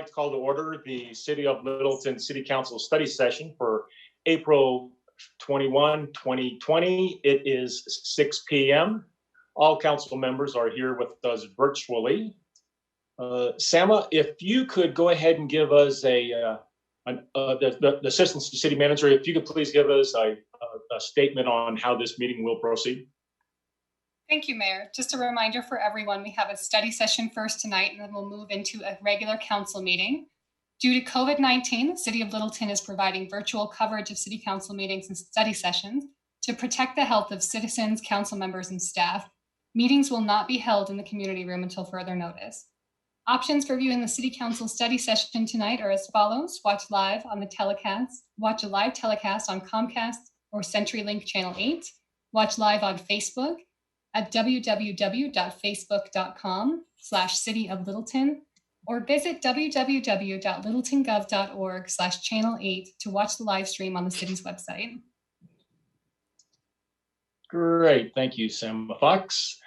like to call to order the City of Littleton City Council study session for April 21, 2020. It is 6 p.m. All council members are here with us virtually. Sama, if you could go ahead and give us the assistant to city manager, if you could please give us a statement on how this meeting will proceed. Thank you, Mayor. Just a reminder for everyone, we have a study session first tonight, and then we'll move into a regular council meeting. Due to COVID-19, the City of Littleton is providing virtual coverage of city council meetings and study sessions to protect the health of citizens, council members, and staff. Meetings will not be held in the community room until further notice. Options for viewing the City Council study session tonight are as follows. Watch a live telecast on Comcast or CenturyLink Channel 8. Watch live on Facebook at www.facebook.com/City of Littleton, or visit www.littletongov.org/channel8 to watch the live stream on the city's website. Great, thank you, Sam Fox.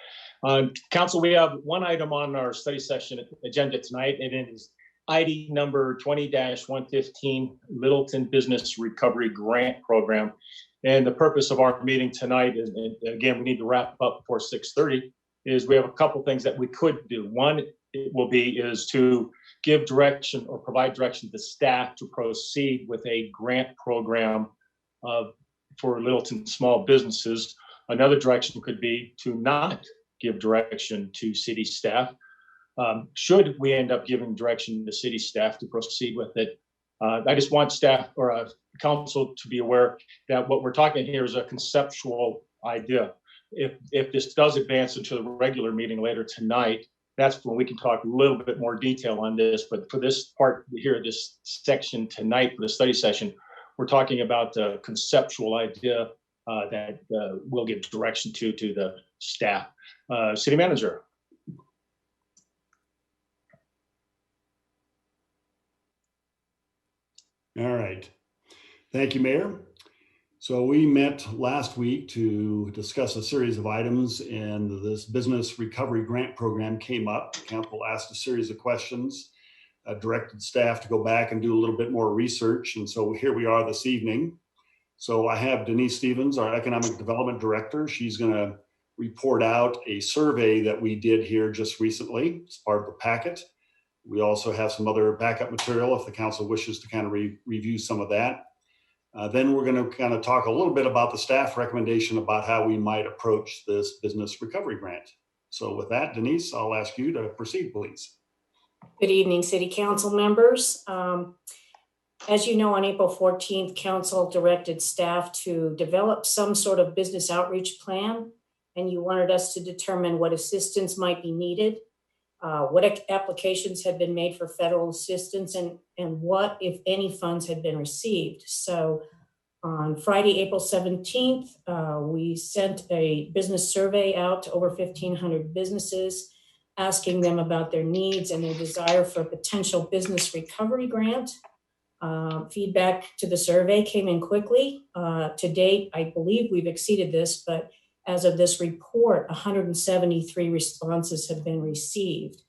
Council, we have one item on our study session agenda tonight, and it is ID number 20-115, Littleton Business Recovery Grant Program. And the purpose of our meeting tonight is, and again, we need to wrap up before 6:30, is we have a couple things that we could do. One is to give direction or provide direction to staff to proceed with a grant program for Littleton small businesses. Another direction could be to not give direction to city staff. Should we end up giving direction to city staff to proceed with it, I just want staff or council to be aware that what we're talking here is a conceptual idea. If this does advance into the regular meeting later tonight, that's when we can talk a little bit more detail on this. But for this part here, this section tonight for the study session, we're talking about the conceptual idea that we'll give direction to the staff. City manager. All right. Thank you, Mayor. So we met last week to discuss a series of items, and this business recovery grant program came up. Council asked a series of questions, directed staff to go back and do a little bit more research. And so here we are this evening. So I have Denise Stevens, our Economic Development Director. She's going to report out a survey that we did here just recently. It's part of the packet. We also have some other backup material if the council wishes to kind of review some of that. Then we're going to kind of talk a little bit about the staff recommendation about how we might approach this business recovery grant. So with that, Denise, I'll ask you to proceed, please. Good evening, City Council members. As you know, on April 14th, Council directed staff to develop some sort of business outreach plan, and you wanted us to determine what assistance might be needed, what applications had been made for federal assistance, and what, if any, funds had been received. So on Friday, April 17th, we sent a business survey out to over 1,500 businesses, asking them about their needs and their desire for a potential business recovery grant. Feedback to the survey came in quickly. To date, I believe we've exceeded this, but as of this report, 173 responses have been received.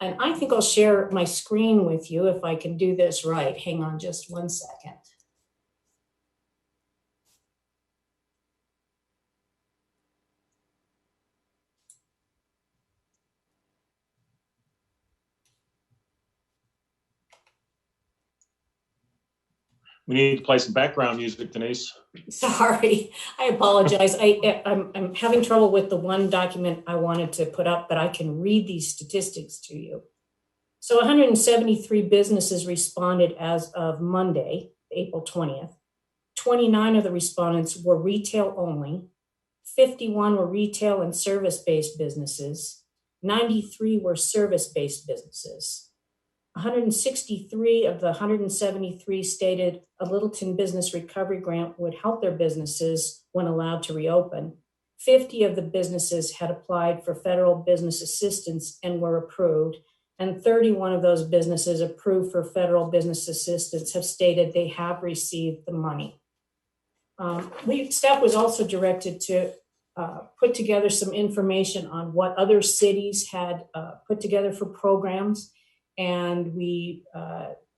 And I think I'll share my screen with you if I can do this right. Hang on just one second. We need to play some background music, Denise. Sorry, I apologize. I'm having trouble with the one document I wanted to put up, but I can read these statistics to you. So 173 businesses responded as of Monday, April 20th. 29 of the respondents were retail only. 51 were retail and service-based businesses. 93 were service-based businesses. 163 of the 173 stated a Littleton Business Recovery Grant would help their businesses when allowed to reopen. 50 of the businesses had applied for federal business assistance and were approved, and 31 of those businesses approved for federal business assistance have stated they have received the money. Staff was also directed to put together some information on what other cities had put together for programs. And we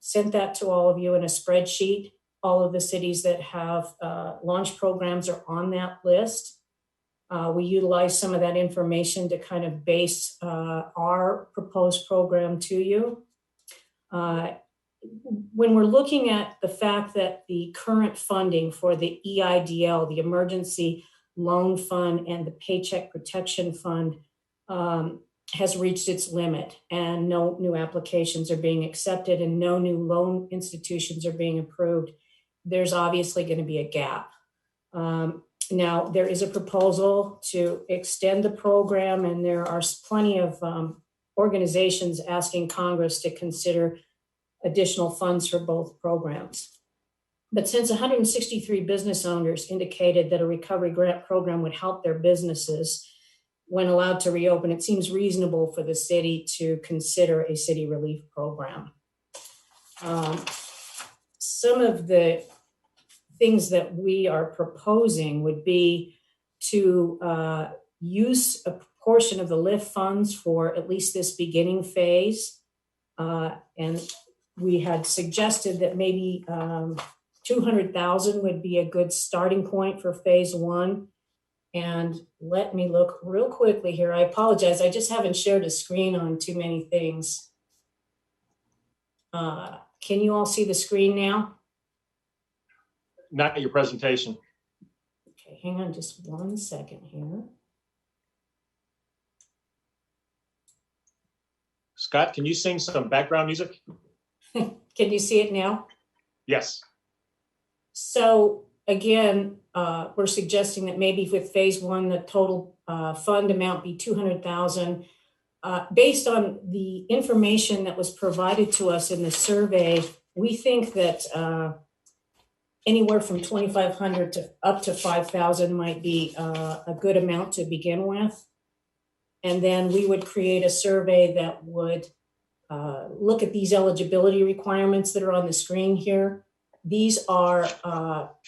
sent that to all of you in a spreadsheet. All of the cities that have launch programs are on that list. We utilize some of that information to kind of base our proposed program to you. When we're looking at the fact that the current funding for the EIDL, the Emergency Loan Fund, and the Paycheck Protection Fund has reached its limit, and no new applications are being accepted and no new loan institutions are being approved, there's obviously going to be a gap. Now, there is a proposal to extend the program, and there are plenty of organizations asking Congress to consider additional funds for both programs. But since 163 business owners indicated that a recovery grant program would help their businesses when allowed to reopen, it seems reasonable for the city to consider a city relief program. Some of the things that we are proposing would be to use a portion of the LIFT funds for at least this beginning phase. And we had suggested that maybe 200,000 would be a good starting point for phase one. And let me look real quickly here. I apologize. I just haven't shared a screen on too many things. Can you all see the screen now? Not your presentation. Okay, hang on just 1 second here. Scott, can you sing some background music? Can you see it now? Yes. So again, we're suggesting that maybe with phase one, the total fund amount be 200,000. Based on the information that was provided to us in the survey, we think that anywhere from 2,500 to up to 5,000 might be a good amount to begin with. And then we would create a survey that would look at these eligibility requirements that are on the screen here. These are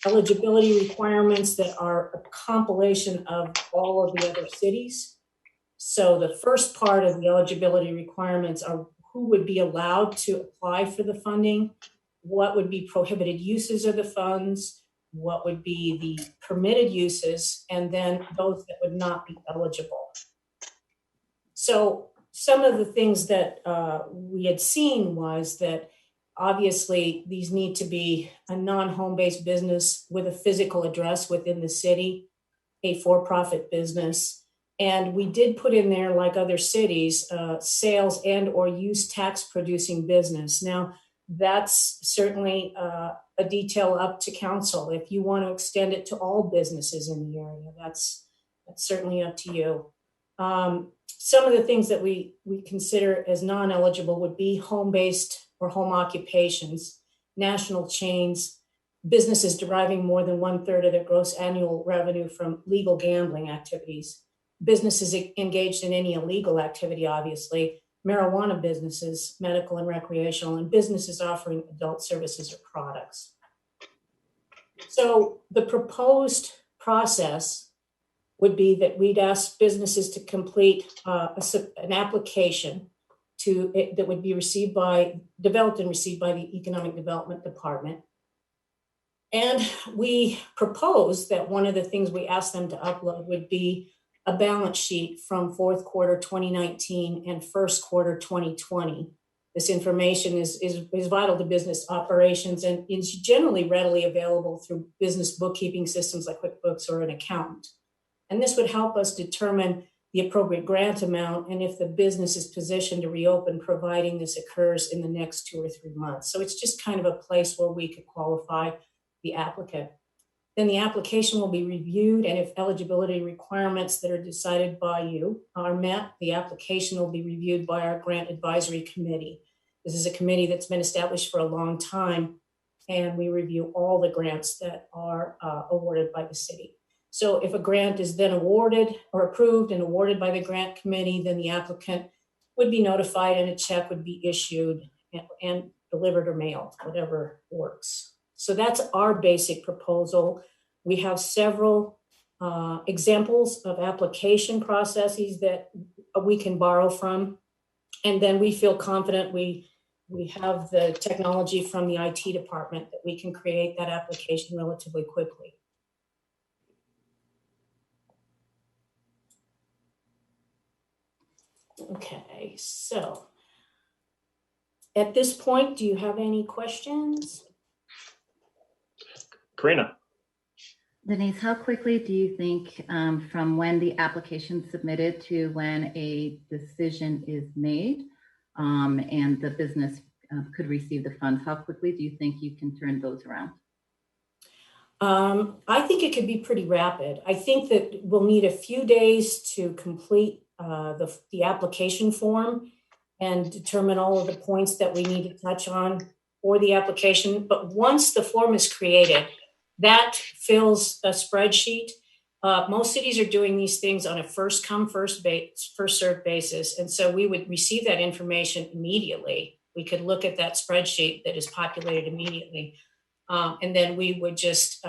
eligibility requirements that are a compilation of all of the other cities. So the first part of the eligibility requirements are who would be allowed to apply for the funding, what would be prohibited uses of the funds, what would be the permitted uses, and then those that would not be eligible. So some of the things that we had seen was that obviously these need to be a non-home-based business with a physical address within the city, a for-profit business. And we did put in there, like other cities, sales and or use tax producing business. Now, that's certainly a detail up to council. If you want to extend it to all businesses in the area, that's certainly up to you. Some of the things that we consider as non-eligible would be home-based or home occupations, national chains, businesses deriving more than 1/3 of their gross annual revenue from legal gambling activities, businesses engaged in any illegal activity, obviously, marijuana businesses, medical and recreational, and businesses offering adult services or products. So the proposed process would be that we'd ask businesses to complete an application that would be developed and received by the Economic Development Department. And we proposed that one of the things we asked them to upload would be a balance sheet from fourth quarter 2019 and first quarter 2020. This information is vital to business operations and is generally readily available through business bookkeeping systems like QuickBooks or an accountant. And this would help us determine the appropriate grant amount and if the business is positioned to reopen, providing this occurs in the next 2 or 3 months. So it's just kind of a place where we could qualify the applicant. Then the application will be reviewed, and if eligibility requirements that are decided by you are met, the application will be reviewed by our grant advisory committee. This is a committee that's been established for a long time, and we review all the grants that are awarded by the city. So if a grant is then awarded or approved and awarded by the grant committee, then the applicant would be notified and a check would be issued and delivered or mailed, whatever works. So that's our basic proposal. We have several examples of application processes that we can borrow from. And then we feel confident we have the technology from the IT department that we can create that application relatively quickly. Okay, so at this point, do you have any questions? Karina. Denise, how quickly do you think from when the application is submitted to when a decision is made and the business could receive the funds, how quickly do you think you can turn those around? I think it could be pretty rapid. I think that we'll need a few days to complete the application form and determine all of the points that we need to touch on for the application. But once the form is created, that fills a spreadsheet. Most cities are doing these things on a first come, first served basis. And so we would receive that information immediately. We could look at that spreadsheet that is populated immediately. And then we would just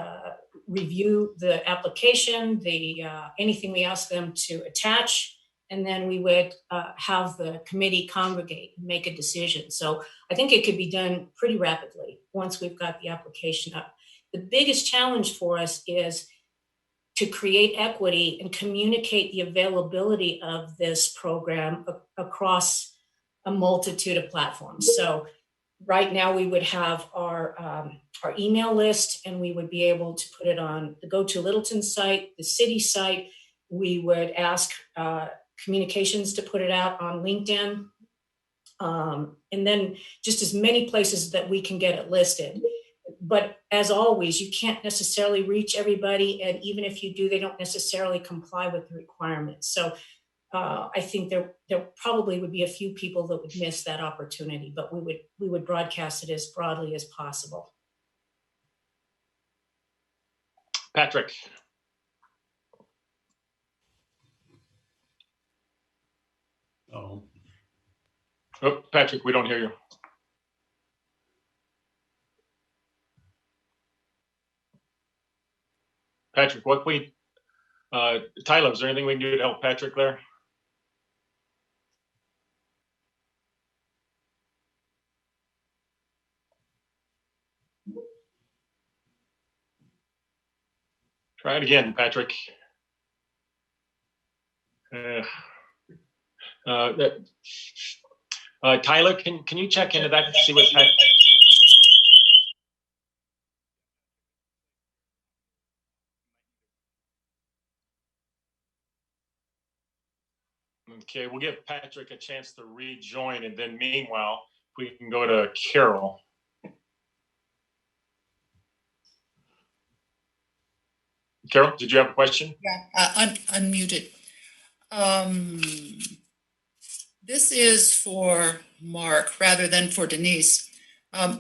review the application, anything we ask them to attach, and then we would have the committee congregate and make a decision. So I think it could be done pretty rapidly once we've got the application up. The biggest challenge for us is to create equity and communicate the availability of this program across a multitude of platforms. So right now we would have our email list, and we would be able to put it on the Go to Littleton site, the city site. We would ask communications to put it out on LinkedIn, and then just as many places that we can get it listed. But as always, you can't necessarily reach everybody, and even if you do, they don't necessarily comply with the requirements. So I think there probably would be a few people that would miss that opportunity, but we would broadcast it as broadly as possible. Patrick. Oh, Patrick, we don't hear you. Patrick, Tyler, is there anything we can do to help Patrick there? Try it again, Patrick. Tyler, can you check into that and see what Patrick? Okay, we'll give Patrick a chance to rejoin, and then meanwhile, we can go to Carol. Carol, did you have a question? Yeah, unmuted. This is for Mark rather than for Denise.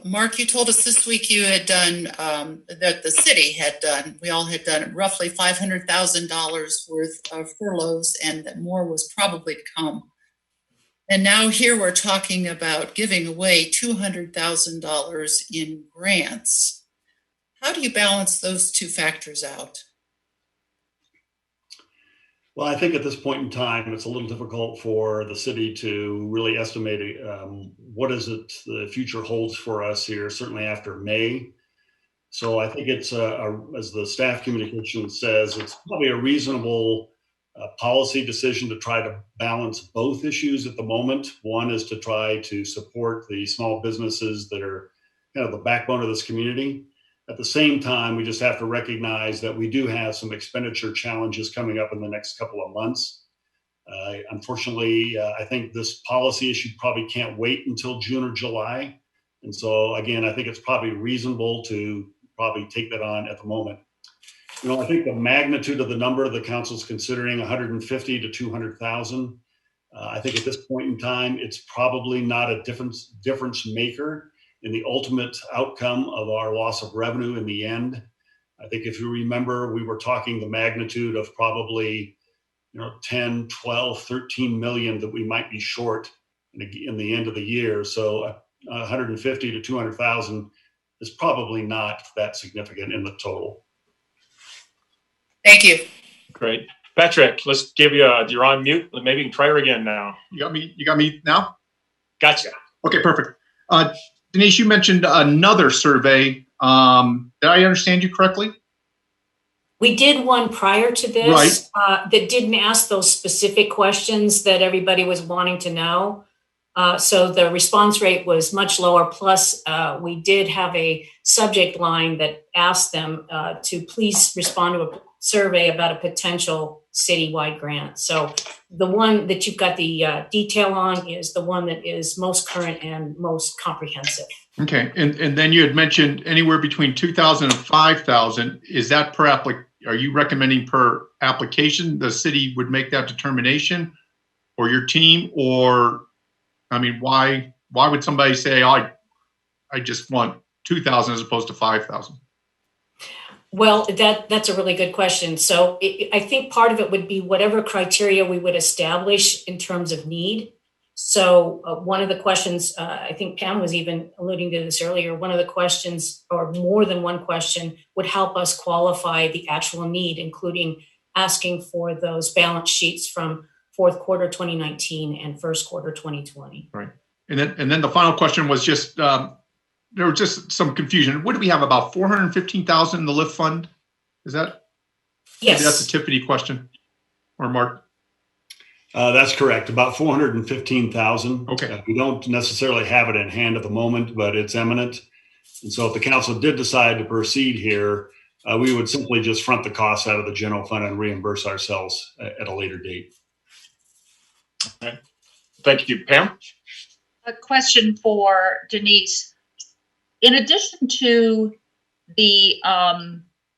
Mark, you told us this week you had done, that the city had done, we all had done roughly $500,000 worth of furloughs, and that more was probably to come. And now here we're talking about giving away $200,000 in grants. How do you balance those two factors out? well, I think at this point in time, it's a little difficult for the city to really estimate what is it the future holds for us here, certainly after May. So I think it's, as the staff communication says, it's probably a reasonable policy decision to try to balance both issues at the moment. One is to try to support the small businesses that are kind of the backbone of this community. At the same time, we just have to recognize that we do have some expenditure challenges coming up in the next couple of months. Unfortunately, I think this policy issue probably can't wait until June or July. And so again, I think it's probably reasonable to probably take that on at the moment. You know, I think the magnitude of the number the council's considering, 150 to 200,000. I think at this point in time, it's probably not a difference maker in the ultimate outcome of our loss of revenue in the end. I think if you remember, we were talking the magnitude of probably, 10, 12, 13 million that we might be short in the end of the year. So 150 to 200,000 is probably not that significant in the total. Thank you. Great. Patrick, let's give you you're on mute. Maybe you can try her again now. You got me now? Gotcha. Okay, perfect. Denise, you mentioned another survey. Did I understand you correctly? We did one prior to this that didn't ask those specific questions that everybody was wanting to know. So the response rate was much lower. Plus, we did have a subject line that asked them to please respond to a survey about a potential citywide grant. So the one that you've got the detail on is the one that is most current and most comprehensive. Okay, and then you had mentioned anywhere between 2,000 and 5,000. Is that per are you recommending per application the city would make that determination, or your team? Or I mean, why would somebody say, I just want 2,000 as opposed to 5,000? Well, that's a really good question. So I think part of it would be whatever criteria we would establish in terms of need. So one of the questions, I think Pam was even alluding to this earlier, one of the questions, or more than one question, would help us qualify the actual need, including asking for those balance sheets from fourth quarter 2019 and first quarter 2020. Right. And then the final question was just, there was just some confusion. What do we have, about 415,000 in the LIFT fund? Is that? Yes. Maybe that's a Tiffany question, or Mark. That's correct. About 415,000. Okay. We don't necessarily have it in hand at the moment, but it's imminent. And so if the council did decide to proceed here, we would simply just front the costs out of the general fund and reimburse ourselves at a later date. Okay. Thank you, Pam. A question for Denise. In addition to the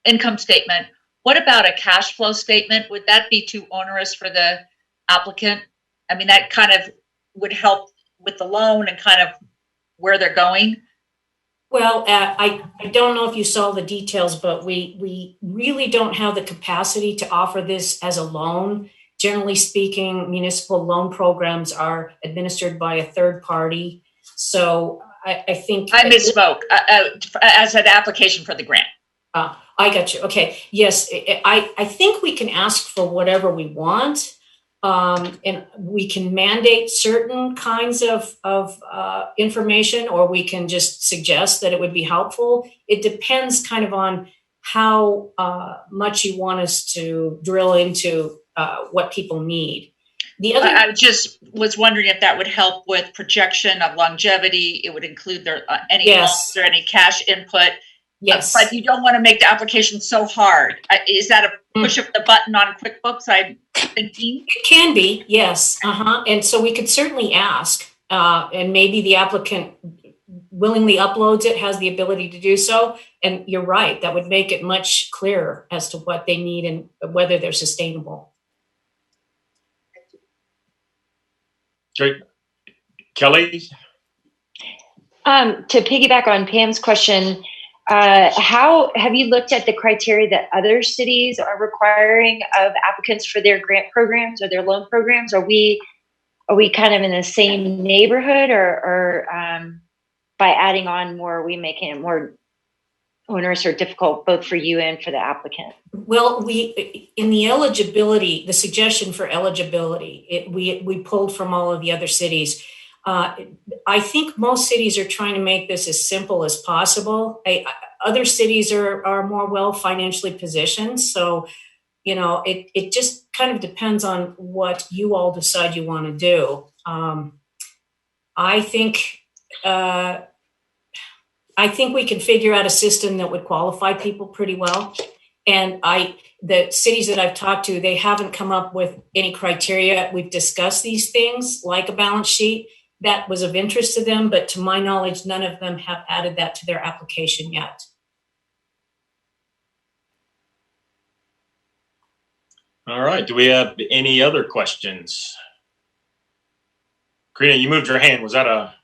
income statement, what about a cash flow statement? Would that be too onerous for the applicant? I mean, that kind of would help with the loan and kind of where they're going. Well, I don't know if you saw the details, but we really don't have the capacity to offer this as a loan. Generally speaking, municipal loan programs are administered by a third party. So I think— I misspoke, as an application for the grant. I got you. Okay. Yes, I think we can ask for whatever we want. And we can mandate certain kinds of information, or we can just suggest that it would be helpful. It depends kind of on how much you want us to drill into what people need. The other— I just was wondering if that would help with projection of longevity. It would include their any Yes. loans or any cash input. Yes. But you don't want to make the application so hard. Is that a push of the button on QuickBooks, I'm thinking? It can be, yes. And so we could certainly ask, and maybe the applicant willingly uploads it, has the ability to do so. And you're right, that would make it much clearer as to what they need and whether they're sustainable. Great. Kelly? To piggyback on Pam's question, how have you looked at the criteria that other cities are requiring of applicants for their grant programs or their loan programs? Are we kind of in the same neighborhood, or by adding on more, are we making it more onerous or difficult both for you and for the applicant? Well, in the eligibility, the suggestion for eligibility, we pulled from all of the other cities. I think most cities are trying to make this as simple as possible. Other cities are more well financially positioned. So, it just kind of depends on what you all decide you want to do. I think we can figure out a system that would qualify people pretty well. And the cities that I've talked to, they haven't come up with any criteria. We've discussed these things like a balance sheet that was of interest to them, but to my knowledge, none of them have added that to their application yet. All right. Do we have any other questions? Karina, you moved your hand. Was that a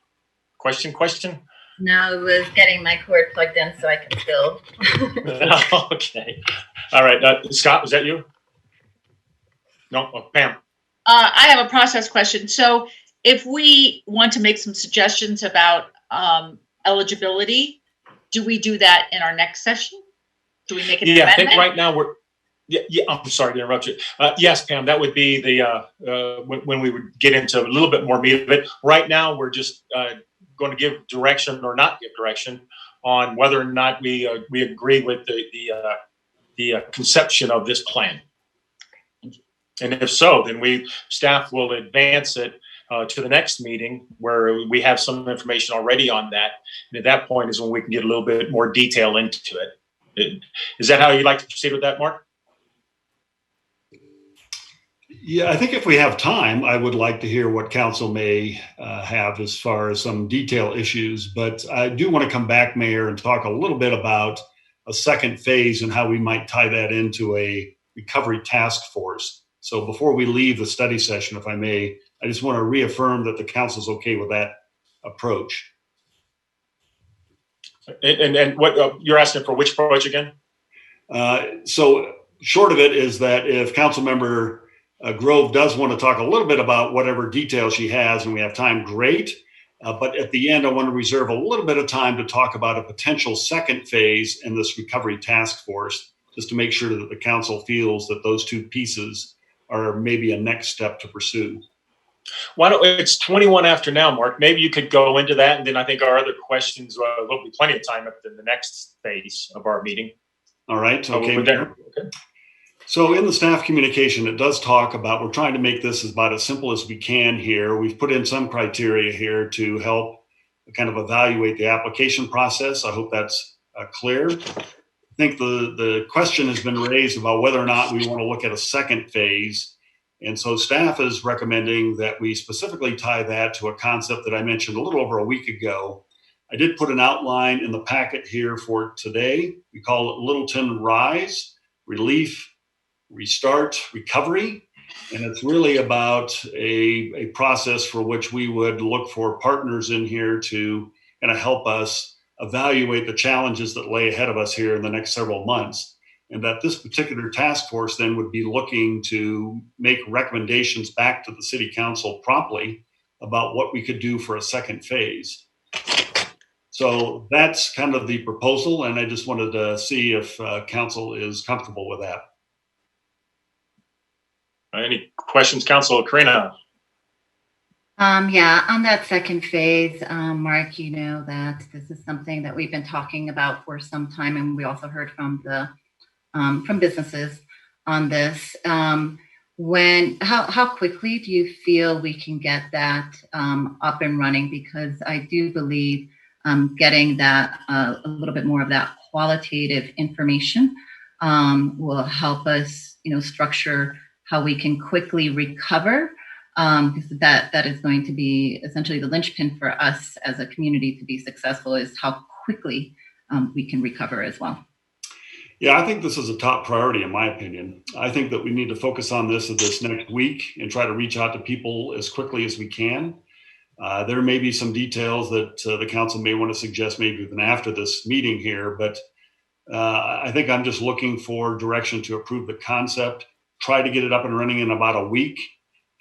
question? No, I was getting my cord plugged in so I can build. Okay. All right. Scott, was that you? No, Pam. I have a process question. So if we want to make some suggestions about eligibility, do we do that in our next session? Do we make an amendment? I think right now Yeah, I'm sorry to interrupt you. Yes, Pam, that would be the when we would get into a little bit more meat of it. Right now, we're just going to give direction or not give direction on whether or not we agree with the conception of this plan. And if so, then staff will advance it to the next meeting where we have some information already on that. And at that point is when we can get a little bit more detail into it. Is that how you'd like to proceed with that, Mark? Yeah, I think if we have time, I would like to hear what council may have as far as some detail issues. But I do want to come back, Mayor, and talk a little bit about a second phase and how we might tie that into a recovery task force. So before we leave the study session, if I may, I just want to reaffirm that the council's okay with that approach. And what you're asking for which approach again? So short of it is that if council member Grove does want to talk a little bit about whatever details she has and we have time, great. But at the end, I want to reserve a little bit of time to talk about a potential second phase in this recovery task force, just to make sure that the council feels that those two pieces are maybe a next step to pursue. Why don't it's 21 after now, Mark? Maybe you could go into that, and then I think our other questions there'll be plenty of time up in the next phase of our meeting. All right. Okay. Okay. So in the staff communication, it does talk about, we're trying to make this about as simple as we can here. We've put in some criteria here to help kind of evaluate the application process. I hope that's clear. I think the question has been raised about whether or not we want to look at a second phase. And so staff is recommending that we specifically tie that to a concept that I mentioned a little over a week ago. I did put an outline in the packet here for today. We call it Littleton Rise, Relief, Restart, Recovery. And it's really about a process for which we would look for partners in here to kind of help us evaluate the challenges that lay ahead of us here in the next several months. And that this particular task force then would be looking to make recommendations back to the city council promptly about what we could do for a second phase. So that's kind of the proposal. And I just wanted to see if council is comfortable with that. Any questions, Councilor Karina? Yeah, on that second phase, Mark, you know that this is something that we've been talking about for some time, and we also heard from the from businesses on this. How quickly do you feel we can get that up and running? Because I do believe getting that a little bit more of that qualitative information will help us, structure how we can quickly recover. Because that is going to be essentially the linchpin for us as a community to be successful, is how quickly we can recover as well. Yeah, I think this is a top priority in my opinion. I think that we need to focus on this next week and try to reach out to people as quickly as we can. There may be some details that the council may want to suggest maybe even after this meeting here, but I think I'm just looking for direction to approve the concept, try to get it up and running in about a week.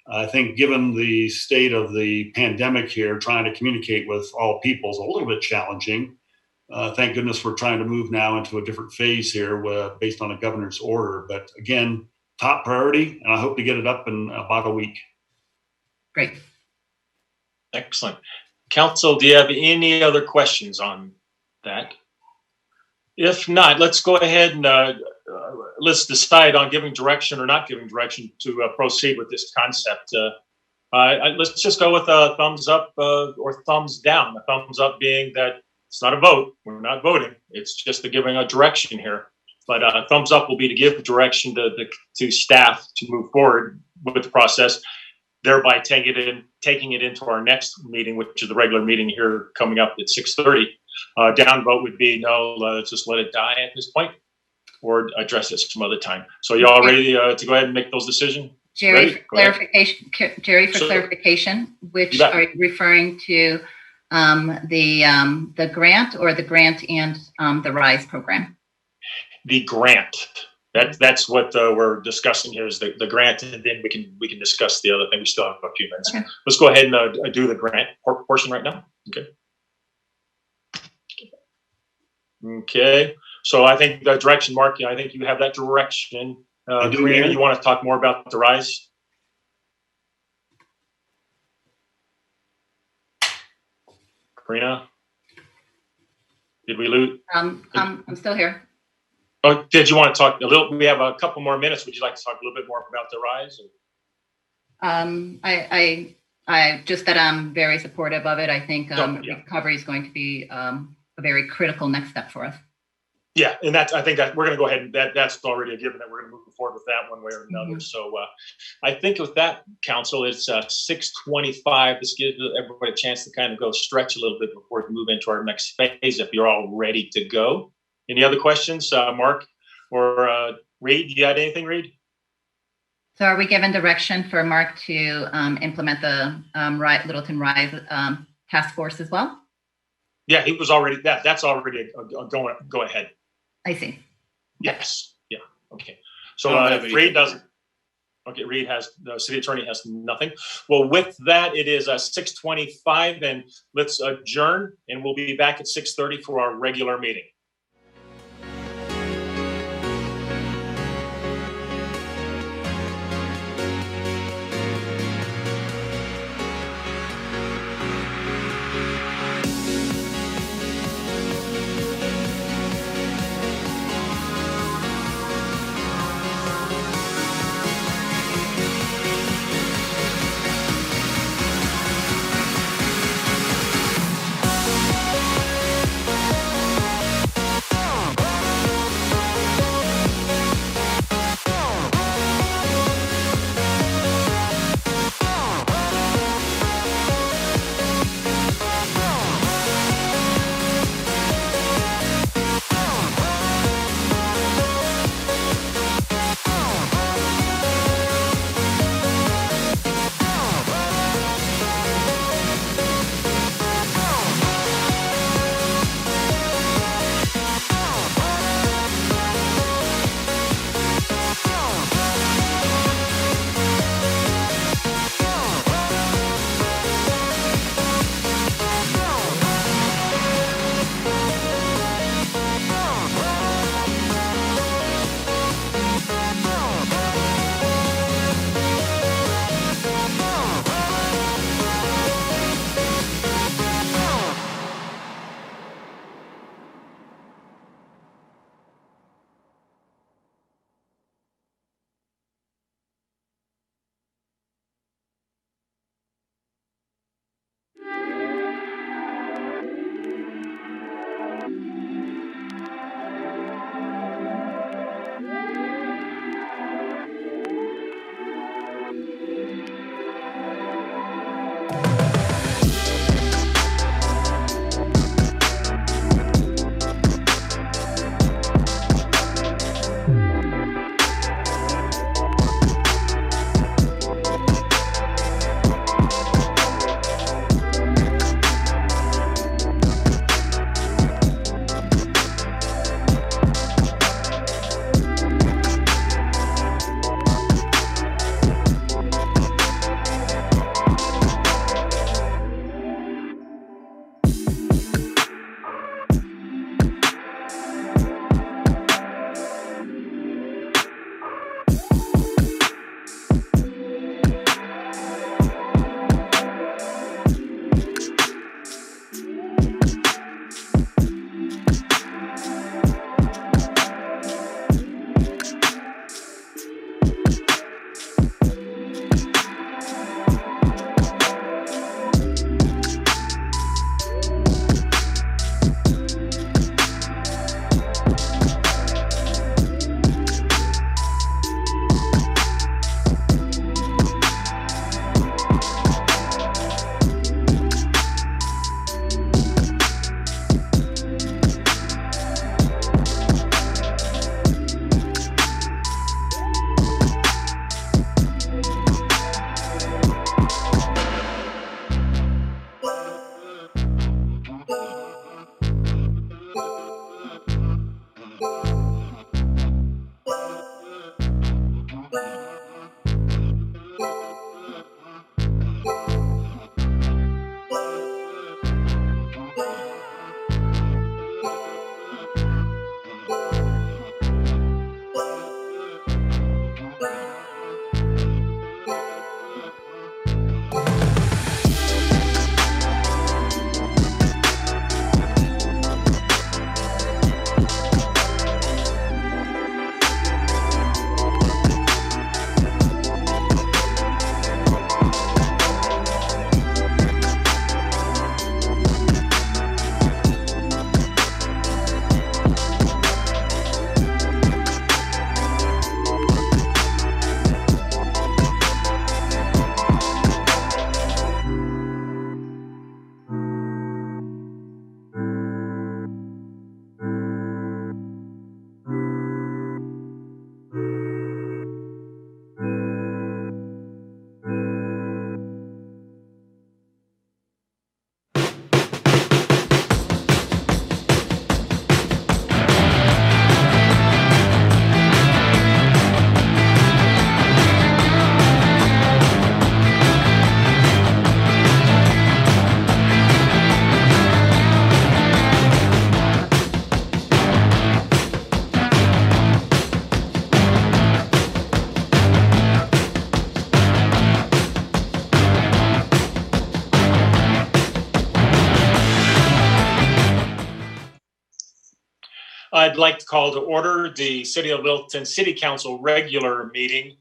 I think given the state of the pandemic here, trying to communicate with all people is a little bit challenging. Thank goodness we're trying to move now into a different phase here based on a governor's order. But again, top priority, and I hope to get it up in about a week. Great. Excellent. Council, do you have any other questions on that? If not, let's go ahead and let's decide on giving direction or not giving direction to proceed with this concept. Let's just go with a thumbs up or thumbs down. A thumbs up being that it's not a vote. We're not voting. It's just giving a direction here. But thumbs up will be to give direction to staff to move forward with the process, thereby taking it into our next meeting, which is the regular meeting here coming up at 6:30. Down vote would be no, let's just let it die at this point, or address it some other time. So you all ready to go ahead and make those decisions? Jerry, for clarification, which are you referring to, the grant or the grant and the RISE program? The grant. That's what we're discussing here is the grant, and then we can discuss the other thing. We still have a few minutes. Okay. Let's go ahead and do the grant portion right now. Okay. So I think the direction, Mark, I think you have that direction. I do, Karina, Mayor. you want to talk more about the rise? Karina? Did we lose? I'm still here. Oh, did you want to talk a little? We have a couple more minutes. Would you like to talk a little bit more about the rise? I just that I'm very supportive of it. I think Yeah. recovery is going to be a very critical next step for us. Yeah, and I think that we're going to go ahead and that's already a given that we're going to move forward with that one way or another. Mhm. So I think with that, Council, it's 6:25. This gives everybody a chance to kind of go stretch a little bit before we move into our next phase. If you're all ready to go, any other questions, Mark or Reed? You got anything, Reed? So are we given direction for Mark to implement the Littleton Rise task force as well? Yeah, he was already that's already a go ahead. I see. Yes. Yeah. Okay. I So don't have if Reed anything. doesn't. Okay, Reed has, the city attorney has nothing. Well, with that, it is 6:25, and let's adjourn, and we'll be back at 6:30 for our regular meeting. I'd like to call to order the City of Littleton City Council regular meeting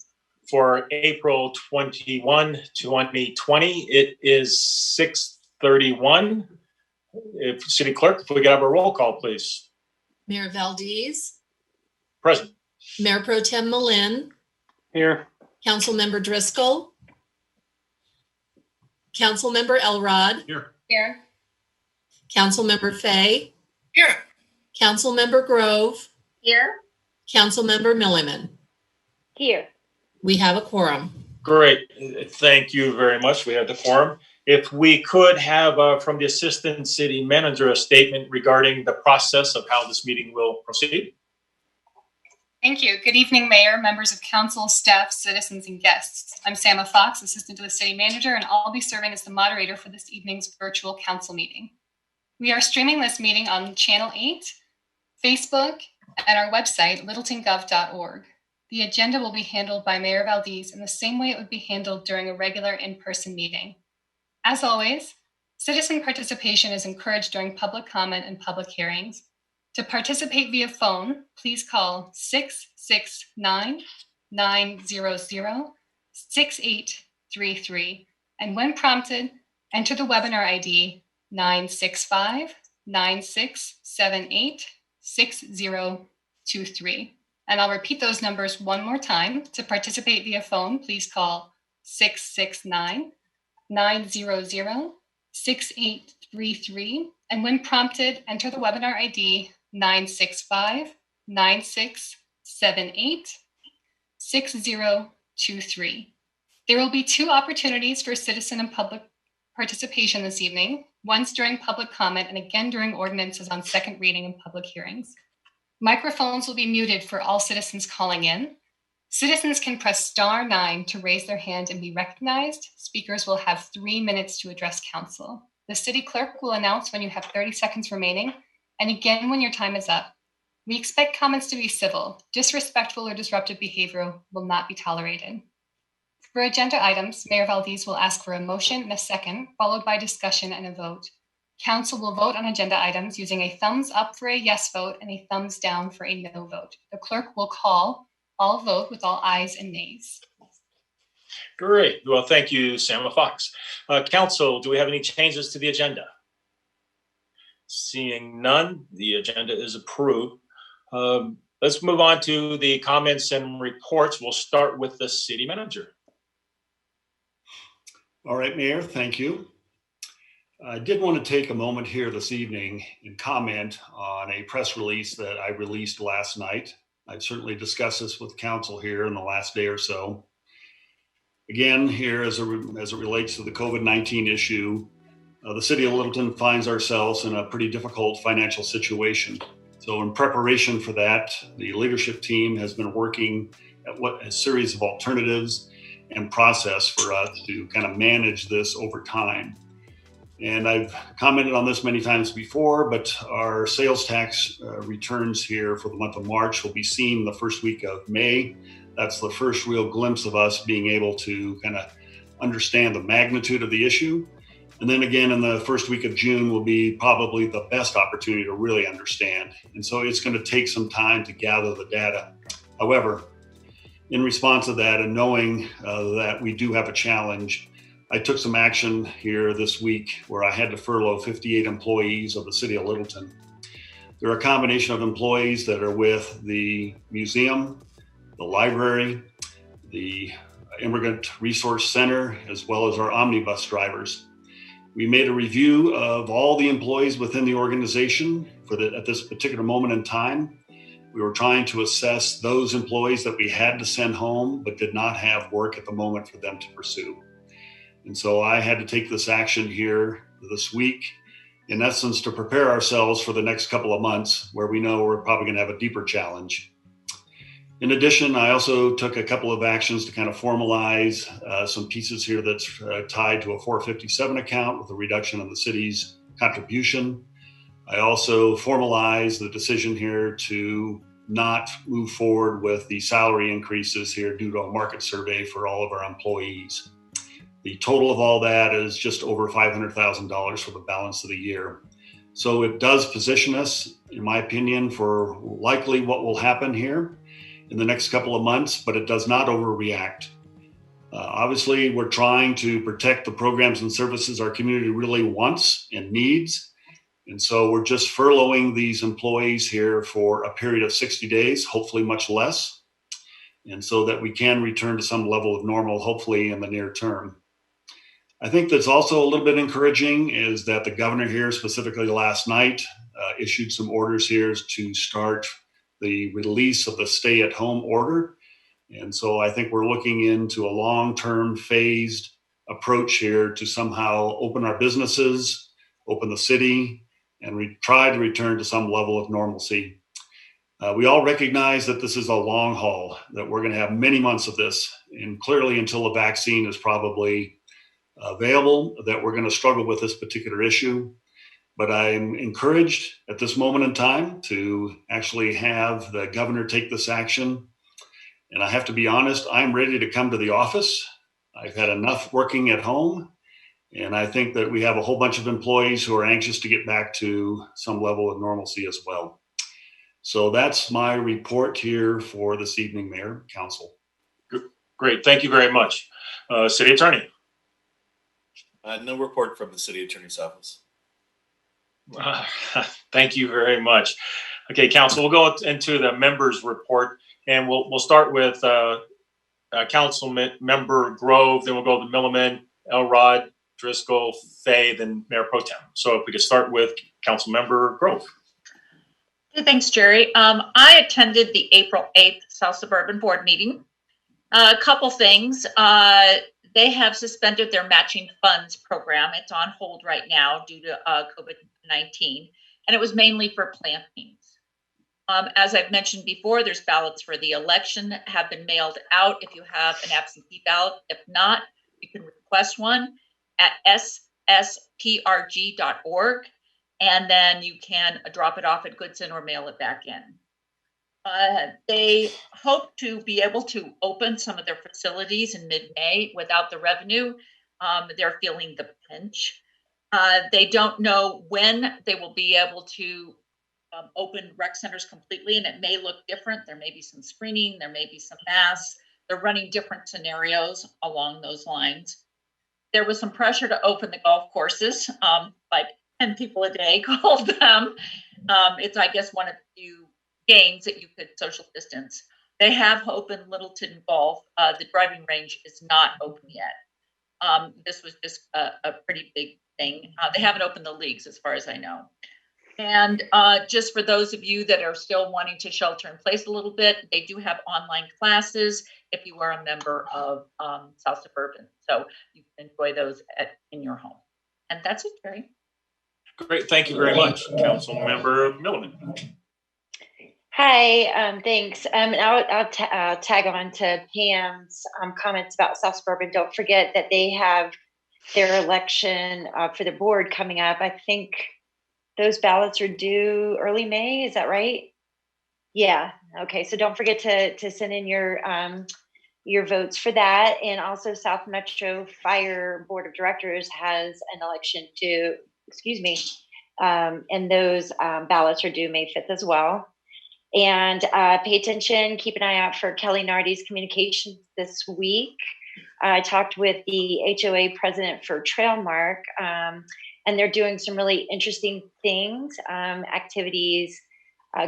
for April 21, 2020. It is 6:31. If City Clerk, if we could have a roll call, please. Mayor Valdez, Present. Mayor Pro Tem Malin, Here. Councilmember Driscoll, Councilmember Elrod, Here. Here. Councilmember Fay, Here. Councilmember Grove, Here. Councilmember Milliman. Here. We have a quorum. Great. Thank you very much. We have the quorum. If we could have from the Assistant City Manager a statement regarding the process of how this meeting will proceed. Thank you. Good evening, Mayor, members of council, staff, citizens, and guests. I'm Sama Fox, Assistant to the City Manager, and I'll be serving as the moderator for this evening's virtual council meeting. We are streaming this meeting on Channel 8, Facebook, and our website, littletongov.org. The agenda will be handled by Mayor Valdez in the same way it would be handled during a regular in-person meeting. As always, citizen participation is encouraged during public comment and public hearings. To participate via phone, please call 669-900-6833. And when prompted, enter the webinar ID 965-9678-6023. And I'll repeat those numbers one more time. To participate via phone, please call 669-900-6833. And when prompted, enter the webinar ID 965-9678-6023. There will be two opportunities for citizen and public participation this evening, once during public comment and again during ordinances on second reading and public hearings. Microphones will be muted for all citizens calling in. Citizens can press *9 to raise their hand and be recognized. Speakers will have 3 minutes to address council. The city clerk will announce when you have 30 seconds remaining, and again when your time is up. We expect comments to be civil. Disrespectful or disruptive behavior will not be tolerated. For agenda items, Mayor Valdez will ask for a motion and a second, followed by discussion and a vote. Council will vote on agenda items using a thumbs up for a yes vote and a thumbs down for a no vote. The clerk will call all vote with all ayes and nays. Great. Well, thank you, Sama Fox. Council, do we have any changes to the agenda? Seeing none, the agenda is approved. Let's move on to the comments and reports. We'll start with the city manager. All right, Mayor, thank you. I did want to take a moment here this evening and comment on a press release that I released last night. I've certainly discussed this with council here in the last day or so. Again, here as it relates to the COVID-19 issue, the city of Littleton finds ourselves in a pretty difficult financial situation. So in preparation for that, the leadership team has been working at a series of alternatives and process for us to kind of manage this over time. And I've commented on this many times before, but our sales tax returns here for the month of March will be seen the first week of May. That's the first real glimpse of us being able to kind of understand the magnitude of the issue. And then again, in the first week of June will be probably the best opportunity to really understand. And so it's going to take some time to gather the data. However, in response to that and knowing that we do have a challenge, I took some action here this week where I had to furlough 58 employees of the city of Littleton. They're a combination of employees that are with the museum, the library, the Immigrant Resource Center, as well as our omnibus drivers. We made a review of all the employees within the organization at this particular moment in time. We were trying to assess those employees that we had to send home but did not have work at the moment for them to pursue. And so I had to take this action here this week, in essence, to prepare ourselves for the next couple of months where we know we're probably going to have a deeper challenge. In addition, I also took a couple of actions to kind of formalize some pieces here that's tied to a 457 account with a reduction of the city's contribution. I also formalized the decision here to not move forward with the salary increases here due to a market survey for all of our employees. The total of all that is just over $500,000 for the balance of the year. So it does position us, in my opinion, for likely what will happen here in the next couple of months, but it does not overreact. Obviously, we're trying to protect the programs and services our community really wants and needs. And so we're just furloughing these employees here for a period of 60 days, hopefully much less. And so that we can return to some level of normal, hopefully in the near term. I think that's also a little bit encouraging is that the governor here, specifically last night, issued some orders here to start the release of the stay-at-home order. And so I think we're looking into a long-term phased approach here to somehow open our businesses, open the city, and try to return to some level of normalcy. We all recognize that this is a long haul, that we're going to have many months of this, and clearly until a vaccine is probably available, that we're going to struggle with this particular issue. But I'm encouraged at this moment in time to actually have the governor take this action. And I have to be honest, I'm ready to come to the office. I've had enough working at home. And I think that we have a whole bunch of employees who are anxious to get back to some level of normalcy as well. So that's my report here for this evening, Mayor, Council. Great, thank you very much. City Attorney. No report from the City Attorney's Office. Thank you very much. Okay, Council, we'll go into the members' report, and we'll start with Council Member Grove, then we'll go to Milliman, Elrod, Driscoll, Fay, then Mayor Pro Tem. So if we could start with Council Member Grove. Hey, thanks, Jerry. I attended the April 8th South Suburban Board meeting. A couple things. They have suspended their matching funds program. It's on hold right now due to COVID-19, and it was mainly for plantings. As I've mentioned before, there's ballots for the election that have been mailed out if you have an absentee ballot. If not, you can request one at ssprg.org, and then you can drop it off at Goodson or mail it back in. They hope to be able to open some of their facilities in mid-May without the revenue. They're feeling the pinch. They don't know when they will be able to open rec centers completely, and it may look different. There may be some screening, there may be some masks. They're running different scenarios along those lines. There was some pressure to open the golf courses, like 10 people a day called them. It's, I guess, one of the few games that you could social distance. They have opened Littleton Golf. The driving range is not open yet. This was just a pretty big thing. They haven't opened the leagues as far as I know. And just for those of you that are still wanting to shelter in place a little bit, they do have online classes if you are a member of South Suburban. So you can enjoy those in your home. And that's it, Jerry. Great, thank you very much. Council Member Milliman. Hi, thanks. I'll tag on to Pam's comments about South Suburban. Don't forget that they have their election for the board coming up. I think those ballots are due early May. Is that right? Yeah. Okay. So don't forget to send in your votes for that. And also South Metro Fire Board of Directors has an election to, and those ballots are due May 5th as well. And pay attention, keep an eye out for Kelly Nardi's communications this week. I talked with the HOA president for Trailmark, and they're doing some really interesting things, activities,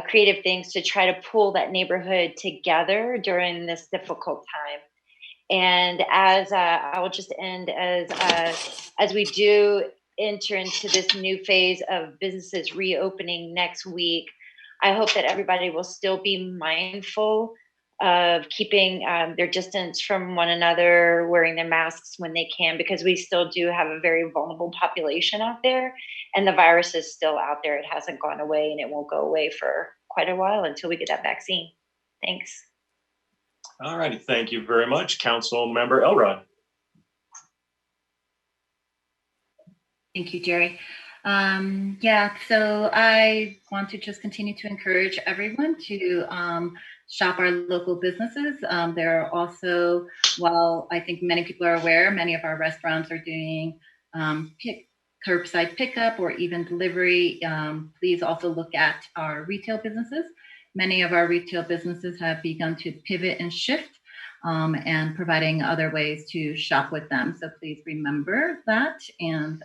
creative things to try to pull that neighborhood together during this difficult time. And as I will just end, as we do enter into this new phase of businesses reopening next week, I hope that everybody will still be mindful of keeping their distance from one another, wearing their masks when they can, because we still do have a very vulnerable population out there, and the virus is still out there. It hasn't gone away, and it won't go away for quite a while until we get that vaccine. Thanks. All righty, thank you very much. Council Member Elrod. Thank you, Jerry. So I want to just continue to encourage everyone to shop our local businesses. There are also, while I think many people are aware, many of our restaurants are doing curbside pickup or even delivery, please also look at our retail businesses. Many of our retail businesses have begun to pivot and shift and providing other ways to shop with them. So please remember that and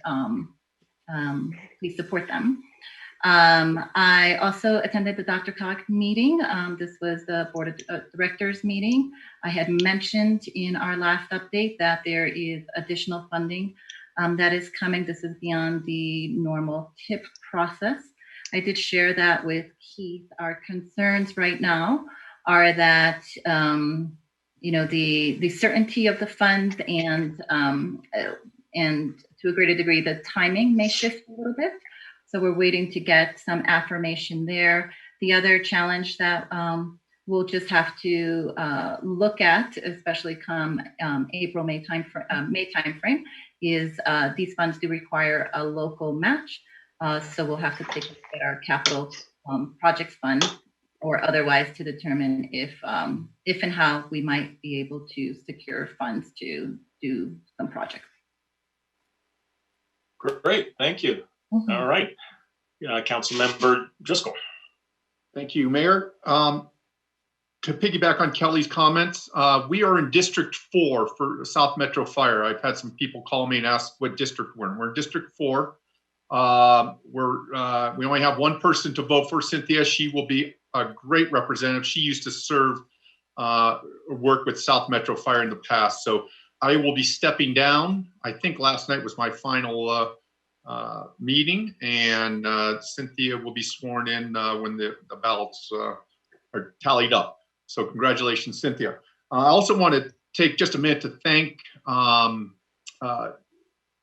please support them. I also attended the Dr. Cog meeting. This was the Board of Directors meeting. I had mentioned in our last update that there is additional funding that is coming. This is beyond the normal TIP process. I did share that with Keith. Our concerns right now are that the certainty of the funds and to a greater degree the timing may shift a little bit. So we're waiting to get some affirmation there. The other challenge that we'll just have to look at, especially come April-May timeframe, is these funds do require a local match. So we'll have to take a look at our capital projects fund or otherwise to determine if and how we might be able to secure funds to do some projects. Great, thank you. Mm-hmm. All right, Councilmember Driscoll. Thank you, Mayor. To piggyback on Kelly's comments, we are in District 4 for South Metro Fire. I've had some people call me and ask what district we're in. We're in District 4. We only have one person to vote for, Cynthia. She will be a great representative. She used to serve, work with South Metro Fire in the past. So I will be stepping down. I think last night was my final meeting, and Cynthia will be sworn in when the ballots are tallied up. So congratulations, Cynthia. I also want to take just a minute to thank the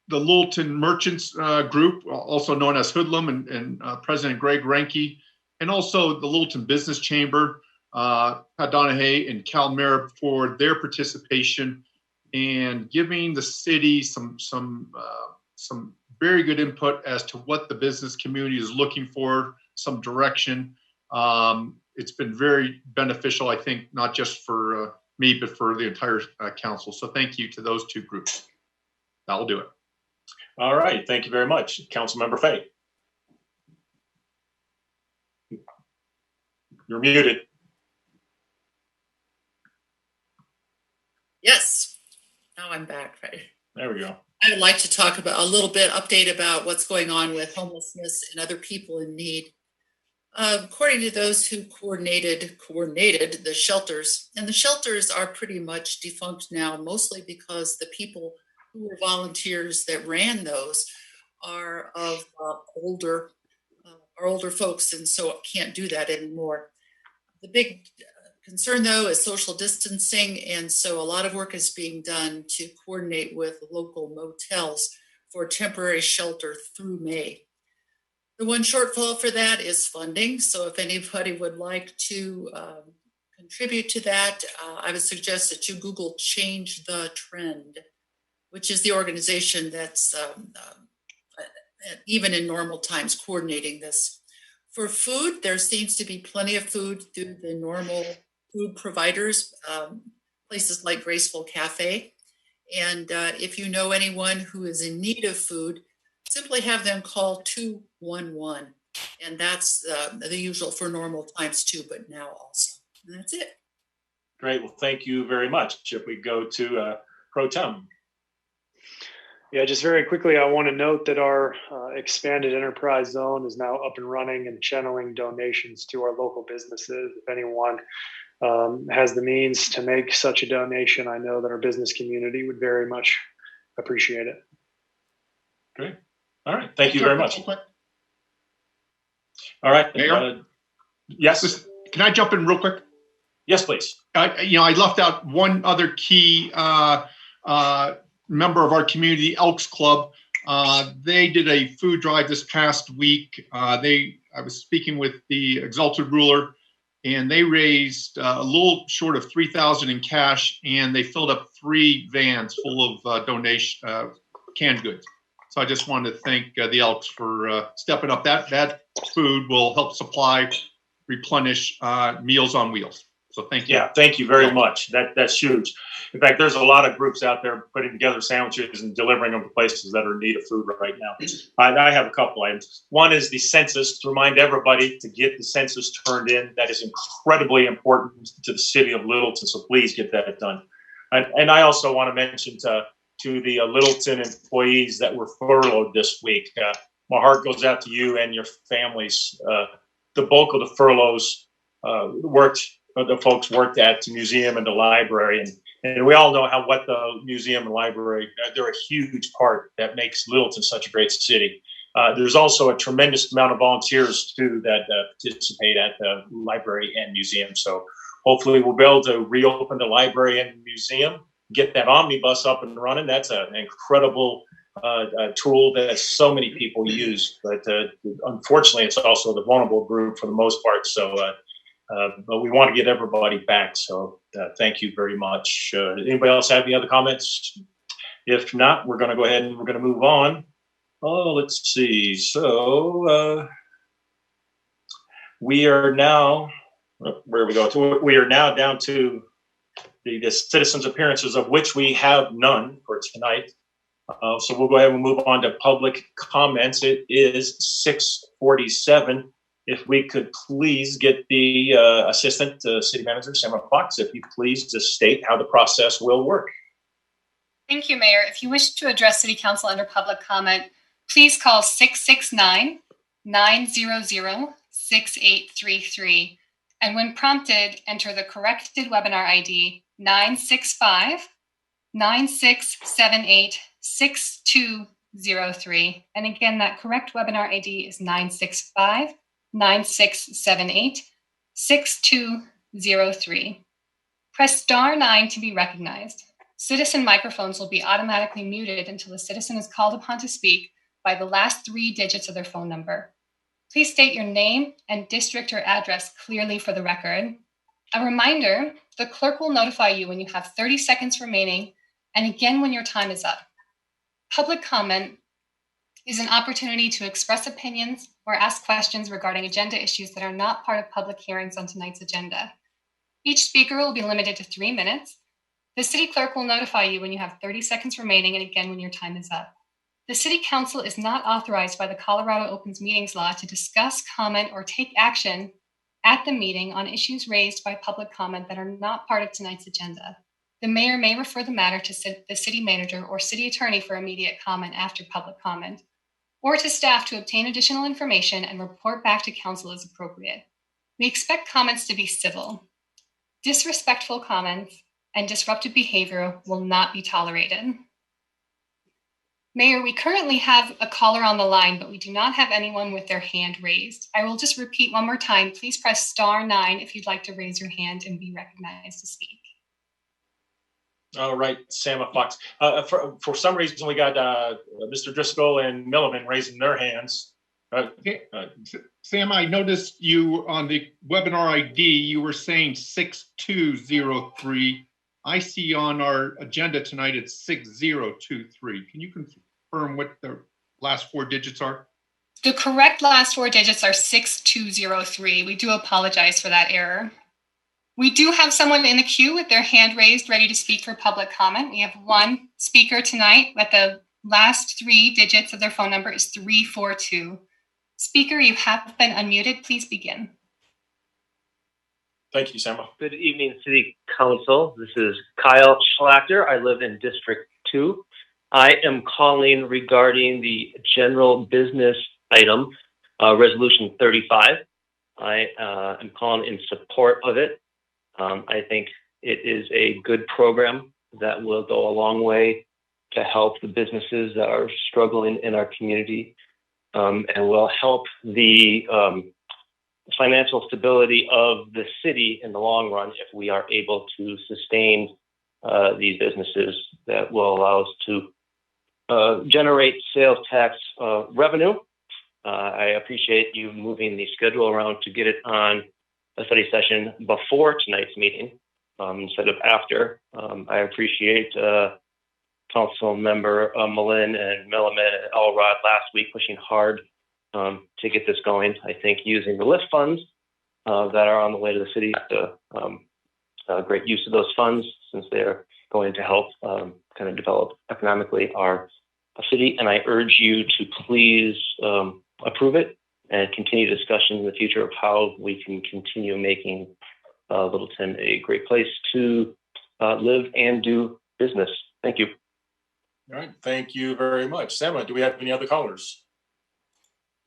Littleton Merchants Group, also known as Hoodlum, and President Greg Ranke, and also the Littleton Business Chamber, Pat Donahue and Cal Merritt for their participation and giving the city some very good input as to what the business community is looking for, some direction. It's been very beneficial, I think, not just for me, but for the entire council. So thank you to those two groups. That'll do it. All right, thank you very much. Councilmember Fay. You're muted. Yes, now I'm back, right? There we go. I would like to talk about a little bit, update about what's going on with homelessness and other people in need. According to those who coordinated the shelters, and the shelters are pretty much defunct now, mostly because the people who were volunteers that ran those are of older folks, and so can't do that anymore. The big concern, though, is social distancing, and so a lot of work is being done to coordinate with local motels for temporary shelter through May. The one shortfall for that is funding, so if anybody would like to contribute to that, I would suggest that you Google Change the Trend, which is the organization that's even in normal times coordinating this. For food, there seems to be plenty of food through the normal food providers, places like Graceful Cafe. And if you know anyone who is in need of food, simply have them call 211. And that's the usual for normal times too, but now also. And that's it. Great, well, thank you very much. If we go to Pro Tem. Yeah, just very quickly, I want to note that our expanded enterprise zone is now up and running and channeling donations to our local businesses. If anyone has the means to make such a donation, I know that our business community would very much appreciate it. Great. All right. Thank you very much. All right. Yes. Can I jump in real quick? Yes, please. I left out one other key member of our community, Elks Club. They did a food drive this past week. I was speaking with the Exalted Ruler, and they raised a little short of $3,000 in cash, and they filled up 3 vans full of canned goods. So I just wanted to thank the Elks for stepping up. That food will help supply, replenish Meals on Wheels. So thank you. Yeah, thank you very much. That's huge. In fact, there's a lot of groups out there putting together sandwiches and delivering them to places that are in need of food right now. I have a couple items. One is the census, to remind everybody to get the census turned in. That is incredibly important to the city of Littleton, so please get that done. And I also want to mention to the Littleton employees that were furloughed this week. My heart goes out to you and your families. The bulk of the furloughs the folks worked at the museum and the library, and we all know what the museum and library, they're a huge part that makes Littleton such a great city. There's also a tremendous amount of volunteers too that participate at the library and museum. So hopefully we'll be able to reopen the library and museum, get that omnibus up and running. That's an incredible tool that so many people use, but unfortunately it's also the vulnerable group for the most part. So but we want to get everybody back. So thank you very much. Anybody else have any other comments? If not, we're going to go ahead and we're going to move on. Oh, let's see. So we are now, where we go? We are now down to the citizens' appearances, of which we have none for tonight. So we'll go ahead and move on to public comments. It is 6:47. If we could please get the Assistant City Manager, Sarah Fox, if you please just state how the process will work. Thank you, Mayor. If you wish to address City Council under public comment, please call 669-900-6833. And when prompted, enter the corrected webinar ID 965-9678-6203. And again, that correct webinar ID is 965-9678-6203. Press *9 to be recognized. Citizen microphones will be automatically muted until a citizen is called upon to speak by the last 3 digits of their phone number. Please state your name and district or address clearly for the record. A reminder, the clerk will notify you when you have 30 seconds remaining and again when your time is up. Public comment is an opportunity to express opinions or ask questions regarding agenda issues that are not part of public hearings on tonight's agenda. Each speaker will be limited to 3 minutes. The city clerk will notify you when you have 30 seconds remaining and again when your time is up. The City Council is not authorized by the Colorado Opens Meetings Law to discuss, comment, or take action at the meeting on issues raised by public comment that are not part of tonight's agenda. The mayor may refer the matter to the city manager or city attorney for immediate comment after public comment, or to staff to obtain additional information and report back to council as appropriate. We expect comments to be civil. Disrespectful comments and disruptive behavior will not be tolerated. Mayor, we currently have a caller on the line, but we do not have anyone with their hand raised. I will just repeat one more time. Please press *9 if you'd like to raise your hand and be recognized to speak. All right, Sam Fox. For some reason, we got Mr. Driscoll and Milliman raising their hands. Sam, I noticed you on the webinar ID, you were saying 6203. I see on our agenda tonight it's 6023. Can you confirm what the last 4 digits are? The correct last 4 digits are 6203. We do apologize for that error. We do have someone in the queue with their hand raised, ready to speak for public comment. We have one speaker tonight, but the last 3 digits of their phone number is 342. Speaker, you have been unmuted. Please begin. Thank you, Sam. Good evening, City Council. This is Kyle Schlachter. I live in District 2. I am calling regarding the general business item, Resolution 35. I am calling in support of it. I think it is a good program that will go a long way to help the businesses that are struggling in our community, and will help the financial stability of the city in the long run if we are able to sustain these businesses. That will allow us to generate sales tax revenue. I appreciate you moving the schedule around to get it on a study session before tonight's meeting instead of after. I appreciate Council Member Malin and Milliman and Elrod last week pushing hard to get this going. I think using the lift funds that are on the way to the city to great use of those funds since they're going to help kind of develop economically our city. And I urge you to please approve it and continue discussion in the future of how we can continue making Littleton a great place to live and do business. Thank you. All right, thank you very much. Sama, do we have any other callers?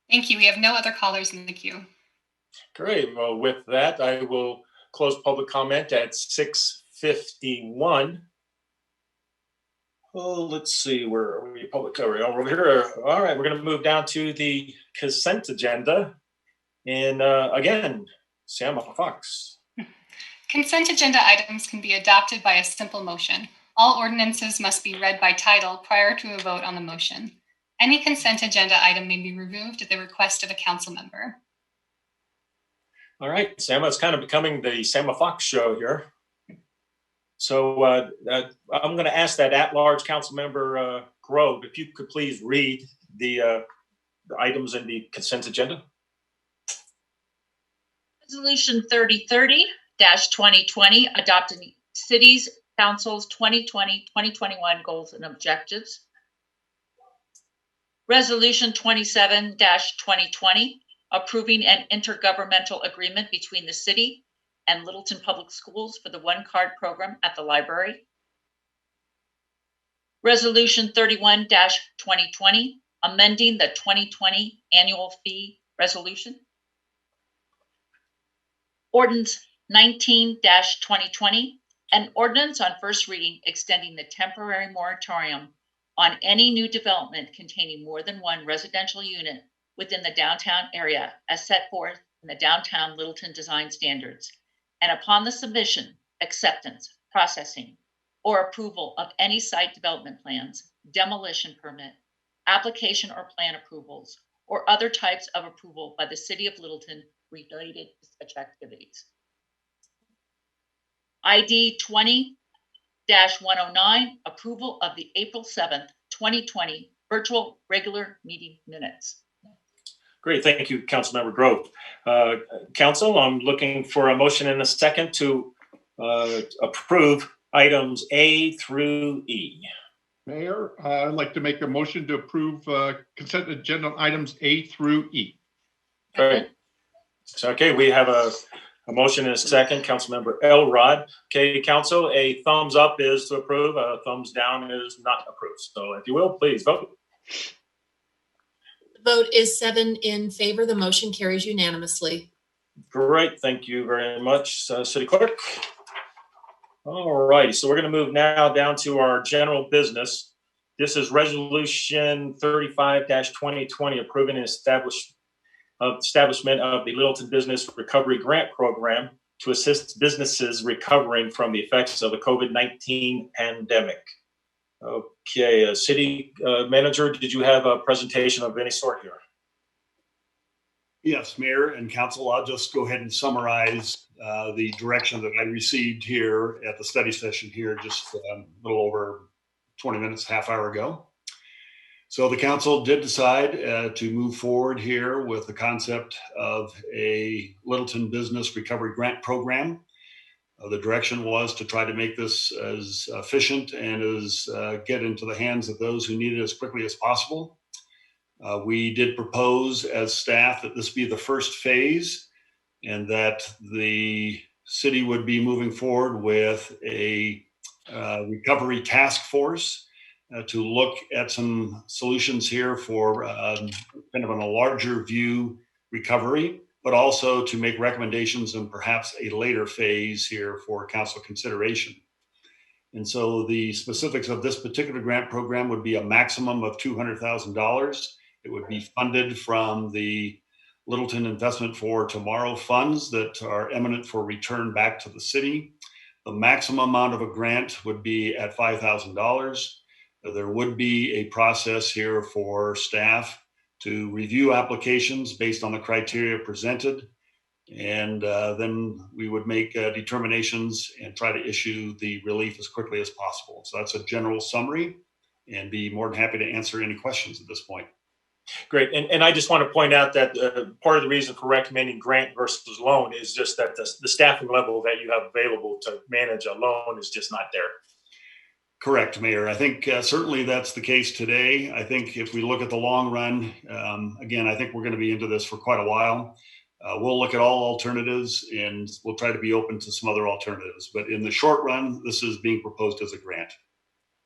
Thank you. We have no other callers in the queue. Great. Well, with that, I will close public comment at 6:51. Oh, let's see, where are we? Public coverage over here. All right, we're going to move down to the consent agenda. And again, Sam Fox. Consent agenda items can be adopted by a simple motion. All ordinances must be read by title prior to a vote on the motion. Any consent agenda item may be removed at the request of a council member. All right, Sam, it's kind of becoming the Sam Fox show here. So I'm going to ask that at-large council member Grove, if you could please read the items in the consent agenda. Resolution 3030-2020, adopting cities council's 2020-2021 goals and objectives. Resolution 27-2020, approving an intergovernmental agreement between the city and Littleton Public Schools for the One Card program at the library. Resolution 31-2020, amending the 2020 annual fee resolution. Ordinance 19-2020, an ordinance on first reading extending the temporary moratorium on any new development containing more than one residential unit within the downtown area as set forth in the Downtown Littleton Design Standards, and upon the submission, acceptance, processing, or approval of any site development plans, demolition permit, application or plan approvals, or other types of approval by the City of Littleton related to such activities. ID 20-109, approval of the April 7th, 2020 virtual regular meeting minutes. Great, thank you, Councilmember Grove. Council, I'm looking for a motion in a second to approve items A through E. Mayor, I'd like to make a motion to approve consent agenda items A through E. Great. So, okay, we have a motion in a second, Councilmember Elrod. Okay, Council, a thumbs up is to approve, a thumbs down is not approved. So if you will, please vote. The vote is 7 in favor. The motion carries unanimously. Great, thank you very much, City Clerk. All right, so we're going to move now down to our general business. This is Resolution 35-2020, approving an establishment of the Littleton Business Recovery Grant Program to assist businesses recovering from the effects of the COVID-19 pandemic. Okay, City Manager, did you have a presentation of any sort here? Yes, Mayor and Council, I'll just go ahead and summarize the direction that I received here at the study session here just a little over 20 minutes, half hour ago. So the council did decide to move forward here with the concept of a Littleton Business Recovery Grant Program. The direction was to try to make this as efficient and as get into the hands of those who need it as quickly as possible. We did propose as staff that this be the first phase and that the city would be moving forward with a recovery task force to look at some solutions here for kind of on a larger view recovery, but also to make recommendations and perhaps a later phase here for council consideration. And so the specifics of this particular grant program would be a maximum of $200,000. It would be funded from the Littleton Investment for Tomorrow funds that are eminent for return back to the city. The maximum amount of a grant would be at $5,000. There would be a process here for staff to review applications based on the criteria presented. And then we would make determinations and try to issue the relief as quickly as possible. So that's a general summary and be more than happy to answer any questions at this point. Great. And I just want to point out that part of the reason for recommending grant versus loan is just that the staffing level that you have available to manage a loan is just not there. Correct, Mayor. I think certainly that's the case today. I think if we look at the long run, again, I think we're going to be into this for quite a while. We'll look at all alternatives and we'll try to be open to some other alternatives. But in the short run, this is being proposed as a grant.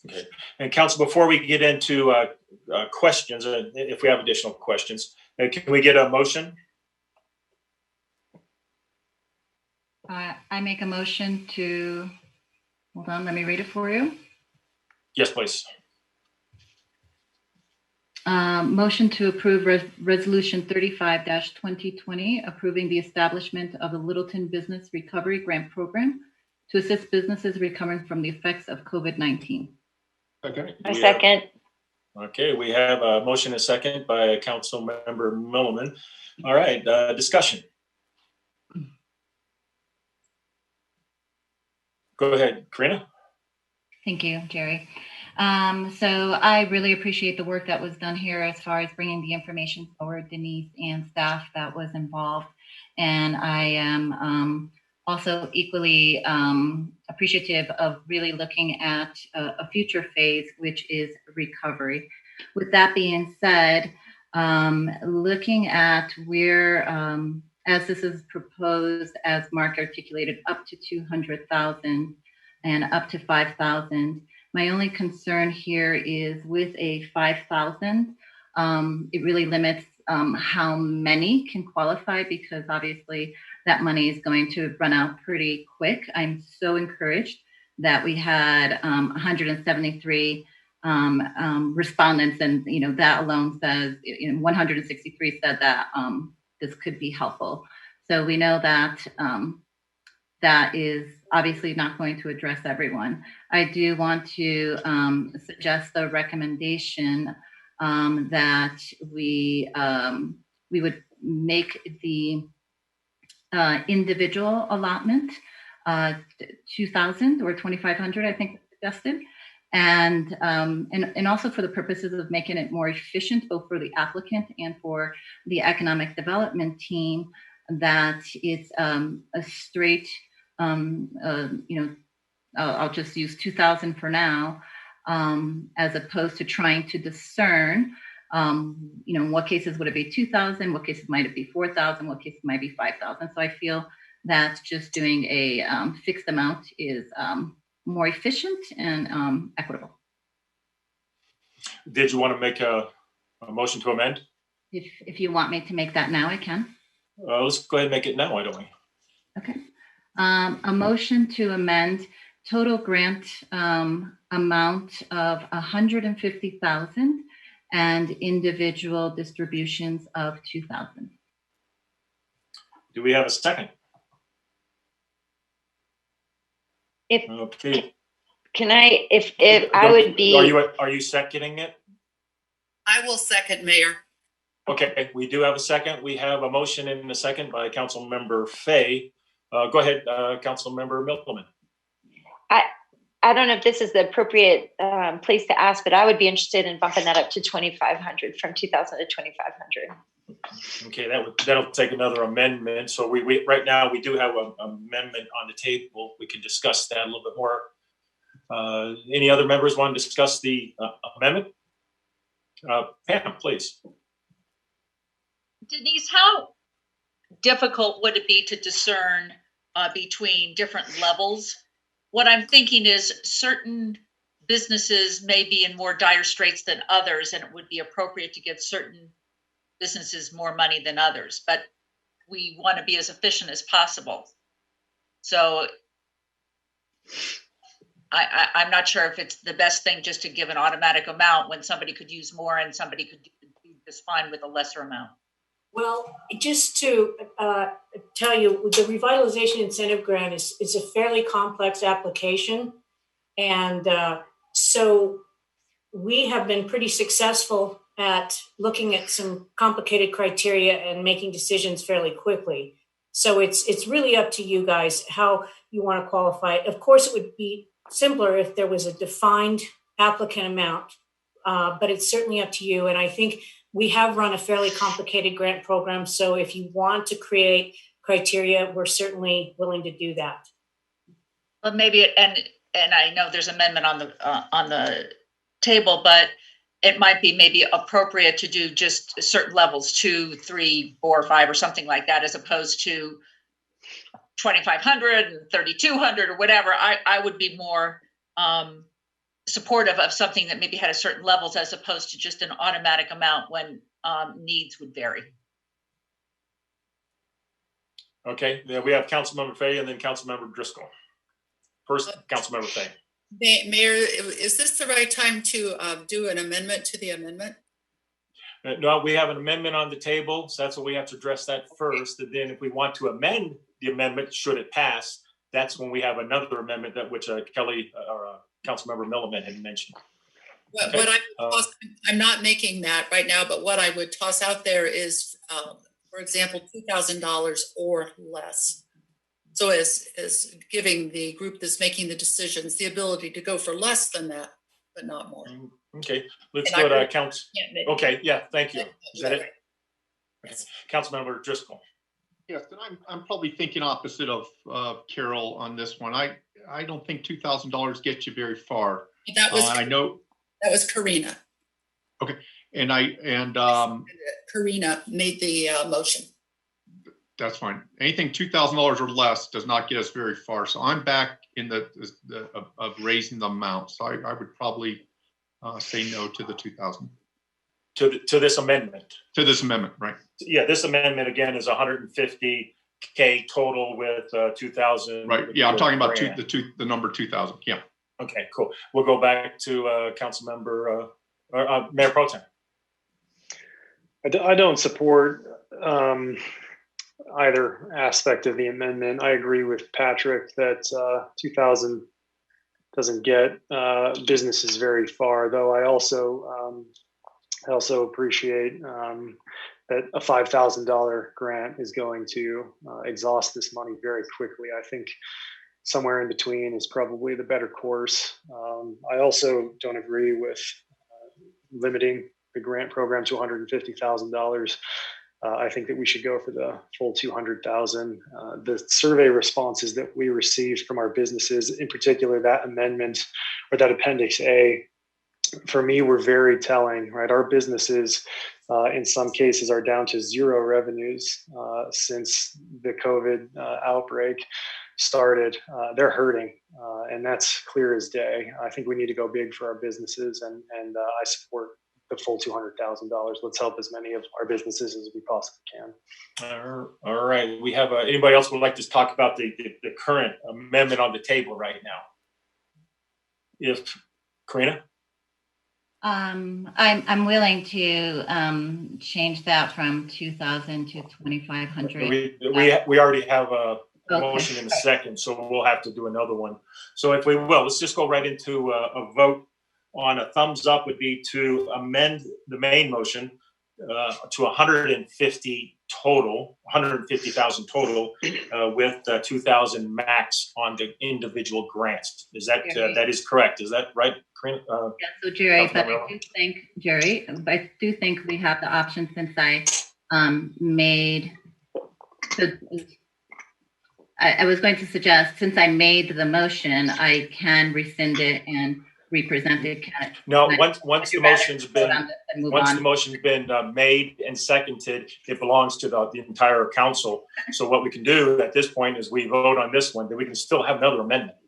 Okay. And Council, before we get into questions, if we have additional questions, can we get a motion? I make a motion to, hold on, let me read it for you. Yes, please. Motion to approve Resolution 35-2020, approving the establishment of the Littleton Business Recovery Grant Program to assist businesses recovering from the effects of COVID-19. Okay. A second. Okay, we have a motion and a second by Council Member Milliman. All right, discussion. Go ahead, Karina. Thank you, Jerry. So I really appreciate the work that was done here as far as bringing the information forward, Denise and staff that was involved. And I am also equally appreciative of really looking at a future phase, which is recovery. With that being said, looking at where, as this is proposed, as Mark articulated, up to 200,000 and up to 5,000. My only concern here is with a 5,000, it really limits how many can qualify, because obviously that money is going to run out pretty quick. I'm so encouraged that we had 173 respondents, and that alone says 163 said that this could be helpful. So we know that that is obviously not going to address everyone. I do want to suggest the recommendation that we would make the individual allotment 2,000 or 2,500, I think suggested. And also for the purposes of making it more efficient, both for the applicant and for the economic development team, that it's a straight, I'll just use 2,000 for now, as opposed to trying to discern, in what cases would it be 2,000, what cases might it be 4,000, what cases might be 5,000. So I feel that just doing a fixed amount is more efficient and equitable. Did you want to make a motion to amend? If you want me to make that now, I can. Let's go ahead and make it now, why don't we? Okay. A motion to amend total grant amount of 150,000 and individual distributions of 2,000. Do we have a second? Okay. Can I, if I would be. Are you seconding it? I will second, Mayor. Okay, we do have a second. We have a motion and a second by Council Member Fay. Go ahead, Council Member Milliman. I don't know if this is the appropriate place to ask, but I would be interested in bumping that up to 2,500 from 2,000 to 2,500. Okay, that'll take another amendment. So we right now we do have an amendment on the table. We can discuss that a little bit more. Any other members want to discuss the amendment? Pam, please. Denise, how difficult would it be to discern between different levels? What I'm thinking is certain businesses may be in more dire straits than others, and it would be appropriate to give certain businesses more money than others, but we want to be as efficient as possible. So I'm not sure if it's the best thing just to give an automatic amount when somebody could use more and somebody could do just fine with a lesser amount. Well, just to tell you, the revitalization incentive grant is a fairly complex application. And so we have been pretty successful at looking at some complicated criteria and making decisions fairly quickly. So it's really up to you guys how you want to qualify. Of course, it would be simpler if there was a defined applicant amount, but it's certainly up to you. And I think we have run a fairly complicated grant program. So if you want to create criteria, we're certainly willing to do that. Well, maybe and I know there's amendment on the table, but it might be maybe appropriate to do just certain levels, 2, 3, 4, 5, or something like that, as opposed to 2,500 and 3,200 or whatever. I would be more supportive of something that maybe had a certain levels as opposed to just an automatic amount when needs would vary. Okay, then we have Councilmember Fay and then Councilmember Driscoll. First, Councilmember Fay. Mayor, is this the right time to do an amendment to the amendment? No, we have an amendment on the table, so that's what we have to address that first. And then if we want to amend the amendment, should it pass, that's when we have another amendment that which Kelly or Councilmember Milliman had mentioned. What I'm not making that right now, but what I would toss out there is, for example, $2,000 or less. So as giving the group that's making the decisions the ability to go for less than that, but not more. Okay, let's go to Council. Okay, yeah, thank you. Is that it? Okay. Councilmember Driscoll. Yes, and I'm probably thinking opposite of Carol on this one. I don't think $2,000 gets you very far. That was I know that was Karina. Okay, and Karina made the motion. That's fine. Anything $2,000 or less does not get us very far. So I'm back in the of raising the amount. So I would probably say no to the 2,000. To this amendment. To this amendment, right? Yeah, this amendment again is 150K total with 2,000. Right. Yeah, I'm talking about the number 2,000. Yeah. Okay, cool. We'll go back to Councilmember Mayor Pro Tem. I don't support either aspect of the amendment. I agree with Patrick that 2,000 doesn't get businesses very far, though I also appreciate that a $5,000 grant is going to exhaust this money very quickly. I think somewhere in between is probably the better course. I also don't agree with limiting the grant program to $150,000. I think that we should go for the full 200,000. The survey responses that we received from our businesses, in particular that amendment or that Appendix A, for me were very telling. Right, our businesses in some cases are down to zero revenues since the COVID outbreak started. They're hurting, and that's clear as day. I think we need to go big for our businesses, and I support the full $200,000. Let's help as many of our businesses as we possibly can. All right. We have anybody else would like to talk about the current amendment on the table right now? If Karina? I'm willing to change that from 2,000 to 2,500. We already have a motion in a second, so we'll have to do another one. So if we will, let's just go right into a vote. On a thumbs up would be to amend the main motion to 150,000 total with 2,000 max on the individual grants. Is that that is correct? Is that right, Karina? Yeah, so Jerry, but I do think we have the option since I made I was going to suggest, since I made the motion, I can rescind it and represent it. No, once the motion's been made and seconded, it belongs to the entire council. So what we can do at this point is we vote on this one, then we can still have another amendment.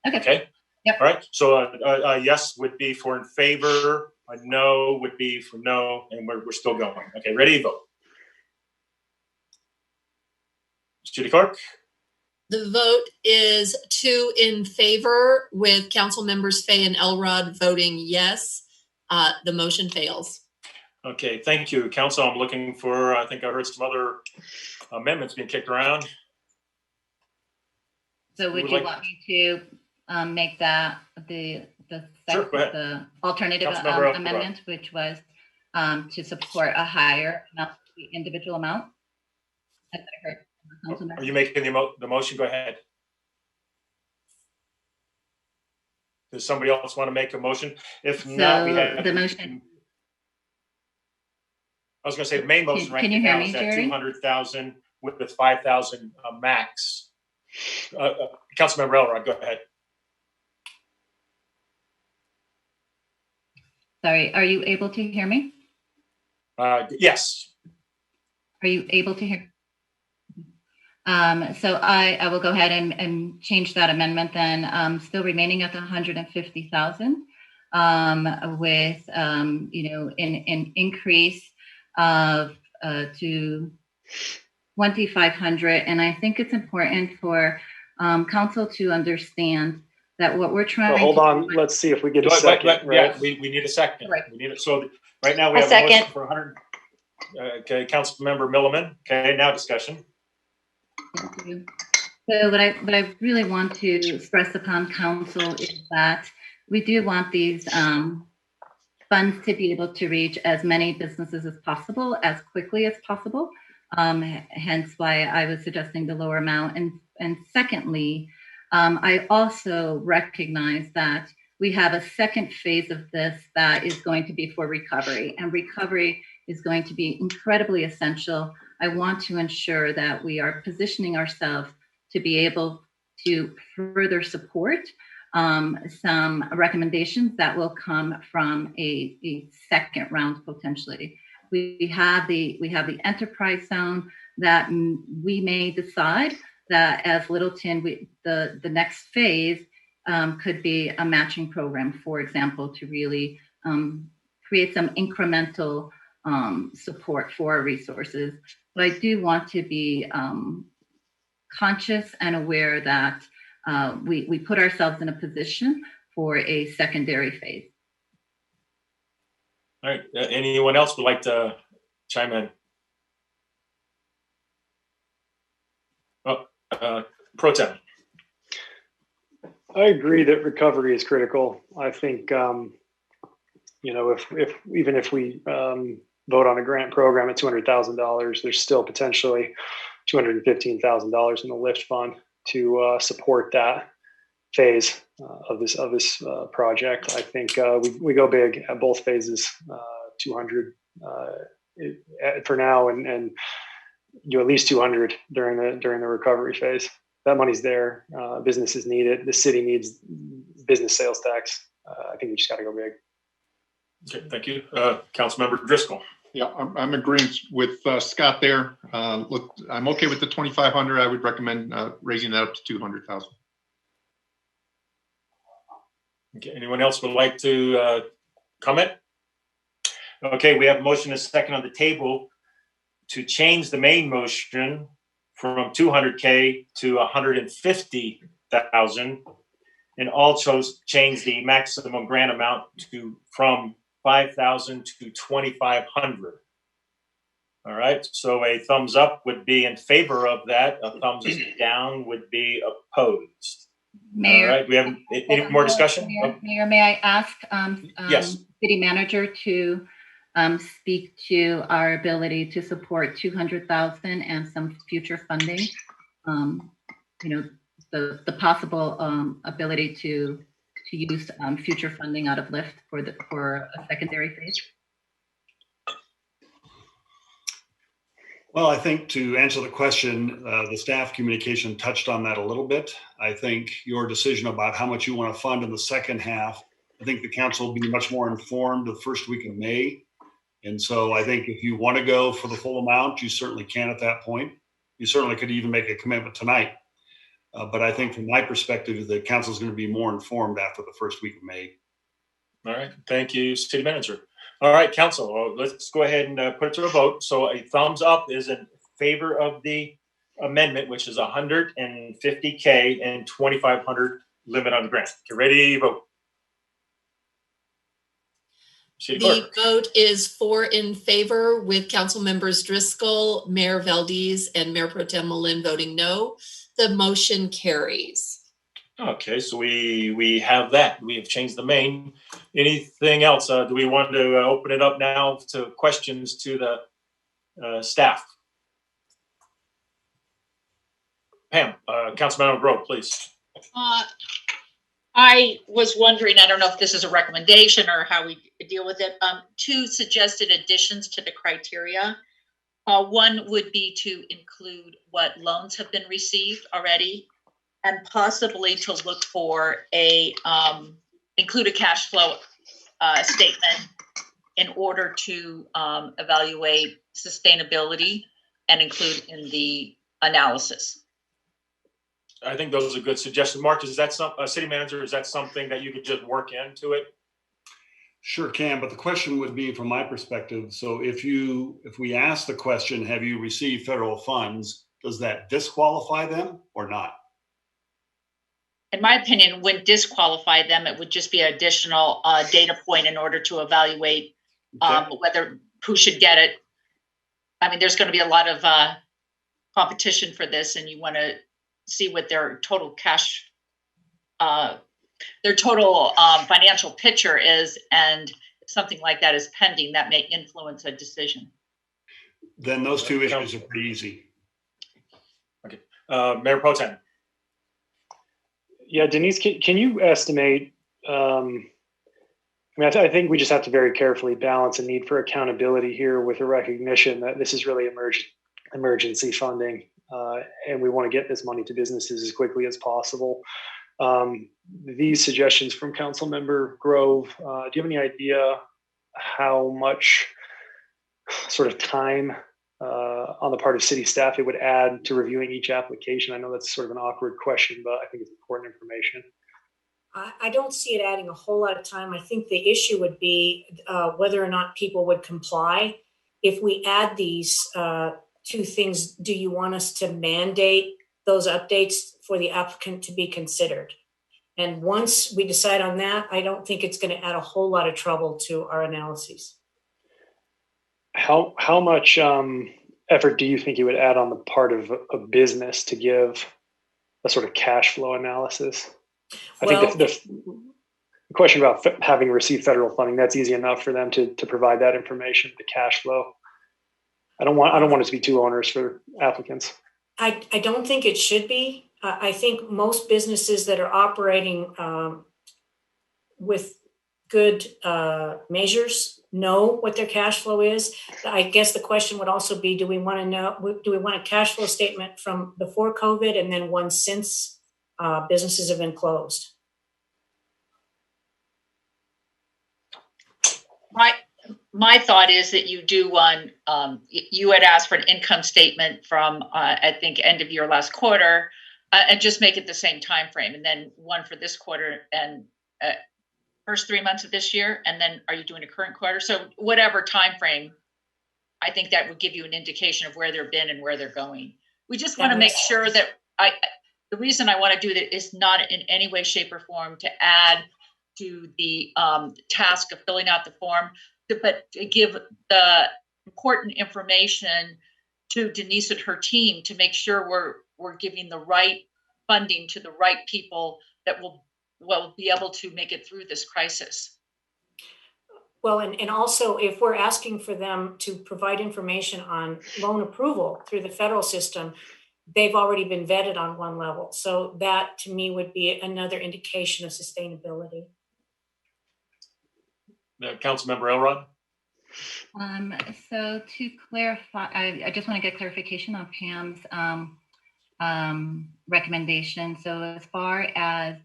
Okay. Yep. All right. So a yes would be for in favor, a no would be for no, and we're still going. Okay, ready to vote. Judy Clark. The vote is 2 in favor, with council members Fay and Elrod voting yes. The motion fails. Okay, thank you, council. I'm looking for, I think I heard some other amendments being kicked around. So would you want me to make that the alternative amendment, which was to support a higher amount, the individual amount? As I heard. Are you making the motion? Go ahead. Does somebody else want to make a motion? If not, we have the motion. was going to say the main motion right Can you hear now me, is at Jerry? 200,000 with 5,000 max. Councilmember Elrod, go ahead. Sorry, are you able to hear me? Yes. Are you able to hear? So I will go ahead and change that amendment then, still remaining at the 150,000 with, an increase of to 2,500. And I think it's important for council to understand that what we're trying Well, hold on, let's see if we get a second. Yeah, we need a second. Right. We need it. So right now we have a motion for 100. Okay, Councilmember Milliman. Okay, now discussion. Thank you. So what I really want to stress upon council is that we do want these funds to be able to reach as many businesses as possible, as quickly as possible. Hence why I was suggesting the lower amount. And secondly, I also recognize that we have a second phase of this that is going to be for recovery, and recovery is going to be incredibly essential. I want to ensure that we are positioning ourselves to be able to further support some recommendations that will come from a second round potentially. We have the enterprise zone that we may decide that as Littleton, the next phase could be a matching program, for example, to really create some incremental support for our resources. But I do want to be conscious and aware that we put ourselves in a position for a secondary phase. All right. Anyone else would like to chime in? Pro Tem. I agree that recovery is critical. I think, if we vote on a grant program at $200,000, there's still potentially $215,000 in the lift fund to support that phase of this project. I think we go big at both phases, 200 for now, and at least 200 during the recovery phase. That money's there. Businesses need it. The city needs business sales tax. I think we just got to go big. Okay, thank you. Councilmember Driscoll. Yeah, I'm agreeing with Scott there. Look, I'm okay with the 2,500. I would recommend raising that up to 200,000. Okay, anyone else would like to comment? Okay, we have a motion and a second on the table to change the main motion from 200K to 150,000, and also change the maximum grant amount from 5,000 to 2,500. All right, so a thumbs up would be in favor of that. A thumbs down would be opposed. Mayor, all right, we have any more discussion? Mayor, may I ask yes, City Manager to speak to our ability to support 200,000 and some future funding? The possible ability to use future funding out of LIFT for a secondary phase. Well, I think to answer the question, the staff communication touched on that a little bit. I think your decision about how much you want to fund in the second half, I think the council will be much more informed the first week of May. And so I think if you want to go for the full amount, you certainly can at that point. You certainly could even make a commitment tonight. But I think from my perspective, the council is going to be more informed after the first week of May. All right. Thank you, City Manager. All right, council, let's go ahead and put it to a vote. So a thumbs up is in favor of the amendment, which is 150K and 2,500 limit on the grant. Get ready, vote. The vote is 4 in favor, with council members Driscoll, Mayor Valdez, and Mayor Pro Tem Malin voting no. The motion carries. Okay, so we have that. We have changed the main. Anything else? Do we want to open it up now to questions to the staff? Pam, Councilmember Grove, please. I was wondering, I don't know if this is a recommendation or how we deal with it, 2 suggested additions to the criteria. One would be to include what loans have been received already, and possibly to look for include a cash flow statement in order to evaluate sustainability and include in the analysis. I think those are good suggestions. Mark, is that city manager, is that something that you could just work into it? Sure can, but the question would be from my perspective. So if we ask the question, have you received federal funds, does that disqualify them or not? In my opinion, wouldn't disqualify them. It would just be an additional data point in order to evaluate who should get it. I mean, there's going to be a lot of competition for this, and you want to see what their total cash, their total financial picture is, and if something like that is pending, that may influence a decision. Then those 2 issues are pretty easy. Okay, Mayor Pro Tem. Yeah, Denise, can you estimate? I think we just have to very carefully balance a need for accountability here with a recognition that this is really emergency funding, and we want to get this money to businesses as quickly as possible. These suggestions from Councilmember Grove, do you have any idea how much sort of time on the part of city staff it would add to reviewing each application? I know that's sort of an awkward question, but I think it's important information. I don't see it adding a whole lot of time. I think the issue would be whether or not people would comply. If we add these 2 things, do you want us to mandate those updates for the applicant to be considered? And once we decide on that, I don't think it's going to add a whole lot of trouble to our analyses. How much effort do you think you would add on the part of a business to give a sort of cash flow analysis? I think the question about having received federal funding, that's easy enough for them to provide that information, the cash flow. I don't want it to be too onerous for applicants. I don't think it should be. I think most businesses that are operating with good measures know what their cash flow is. I guess the question would also be, do we want a cash flow statement from before COVID and then one since businesses have been closed? My thought is that you do one, you had asked for an income statement from, I think, end of year last quarter, and just make it the same time frame, and then one for this quarter and first 3 months of this year, and then are you doing a current quarter? So whatever time frame, I think that would give you an indication of where they've been and where they're going. We just want to make sure that the reason I want to do that is not in any way, shape, or form to add to the task of filling out the form, but to give the important information to Denise and her team to make sure we're giving the right funding to the right people that will be able to make it through this crisis. Well, and also if we're asking for them to provide information on loan approval through the federal system, they've already been vetted on one level. So that to me would be another indication of sustainability. Councilmember Elrod. So to clarify, I just want to get clarification on Pam's recommendation. So as far as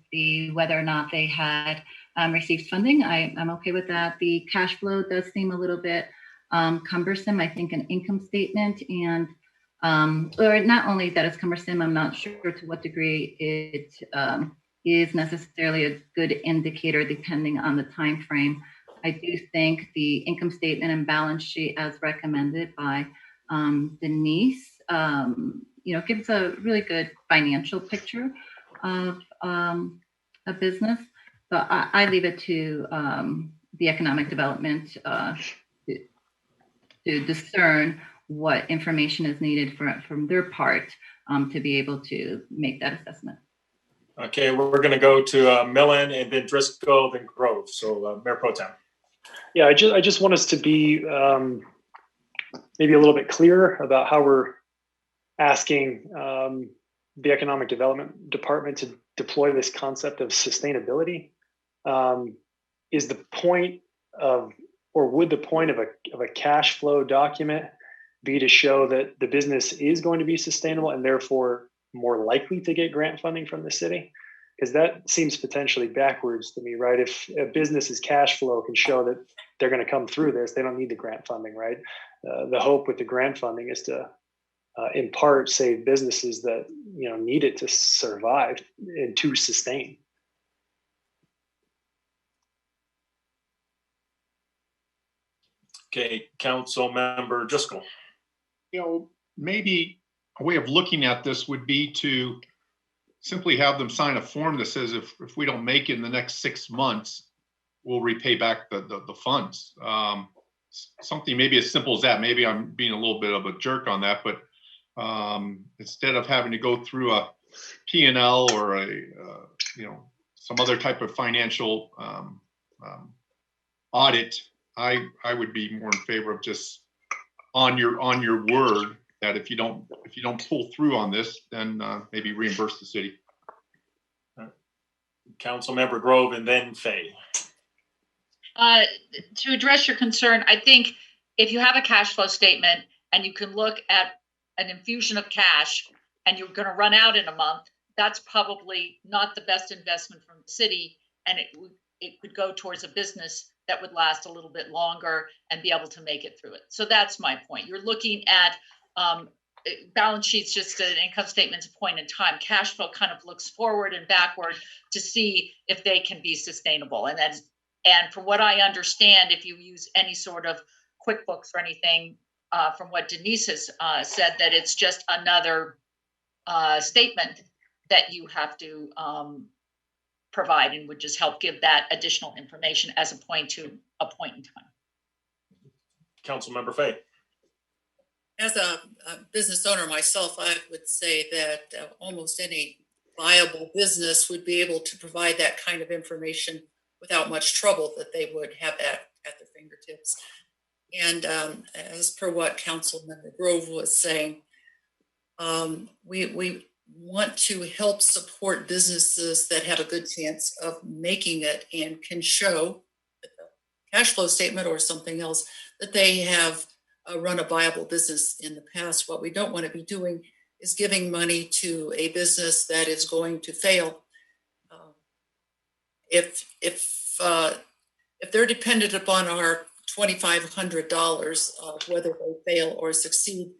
whether or not they had received funding, I'm okay with that. The cash flow does seem a little bit cumbersome. I think an income statement and or not only that it's cumbersome, I'm not sure to what degree it is necessarily a good indicator depending on the time frame. I do think the income statement and balance sheet as recommended by Denise, gives a really good financial picture of a business. But I leave it to the economic development to discern what information is needed from their part to be able to make that assessment. Okay, we're going to go to Millen and then Driscoll, then Grove. So Mayor Pro Tem. Yeah, I just want us to be maybe a little bit clearer about how we're asking the Economic Development Department deploy this concept of sustainability. Is the point of, or would the point of a cash flow document be to show that the business is going to be sustainable and therefore more likely to get grant funding from the city? Because that seems potentially backwards to me, right? If a business's cash flow can show that they're going to come through this, they don't need the grant funding, right? The hope with the grant funding is to, in part, save businesses that need it to survive and to sustain. Okay, Council Member Driscoll. Maybe a way of looking at this would be to simply have them sign a form that says if we don't make it in the next 6 months, we'll repay back the funds. Something maybe as simple as that. Maybe I'm being a little bit of a jerk on that, but instead of having to go through a P&L or some other type of financial audit, I would be more in favor of just on your word that if you don't pull through on this, then maybe reimburse the city. Councilmember Grove and then Fay. To address your concern, I think if you have a cash flow statement and you can look at an infusion of cash and you're going to run out in a month, that's probably not the best investment from the city, and it could go towards a business that would last a little bit longer and be able to make it through it. So that's my point. You're looking at balance sheets, just an income statement's a point in time. Cash flow kind of looks forward and backward to see if they can be sustainable. And from what I understand, if you use any sort of QuickBooks or anything, from what Denise has said, that it's just another statement that you have to provide, and would just help give that additional information as a point in time. Councilmember Fay. As a business owner myself, I would say that almost any viable business would be able to provide that kind of information without much trouble, that they would have that at their fingertips. And as per what Councilmember Grove was saying, we want to help support businesses that have a good chance of making it and can show a cash flow statement or something else that they have run a viable business in the past. What we don't want to be doing is giving money to a business that is going to fail. If they're dependent upon our $2,500 whether they fail or succeed,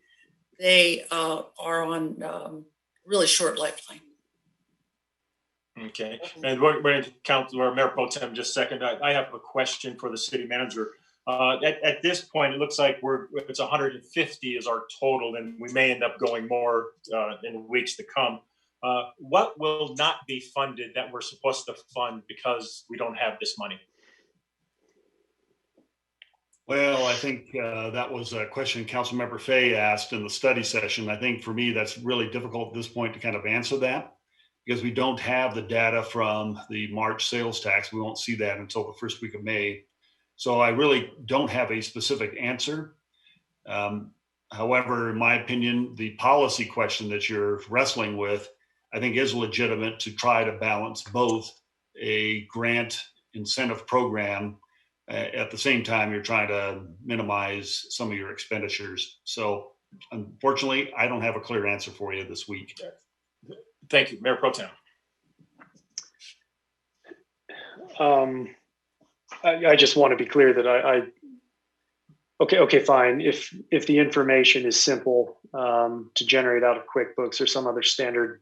they are on really short lifeline. Okay, and when Councilor Mayor Pro Tem just second, I have a question for the city manager. At this point, it looks like it's 150 is our total, and we may end up going more in weeks to come. What will not be funded that we're supposed to fund because we don't have this money? Well, I think that was a question Councilmember Fay asked in the study session. I think for me, that's really difficult at this point to kind of answer that, because we don't have the data from the March sales tax. We won't see that until the first week of May. So I really don't have a specific answer. However, in my opinion, the policy question that you're wrestling with, I think is legitimate to try to balance both a grant incentive program at the same time you're trying to minimize some of your expenditures. So unfortunately, I don't have a clear answer for you this week. Thank you, Mayor Pro Tem. I just want to be clear that okay, fine. If the information is simple to generate out of QuickBooks or some other standard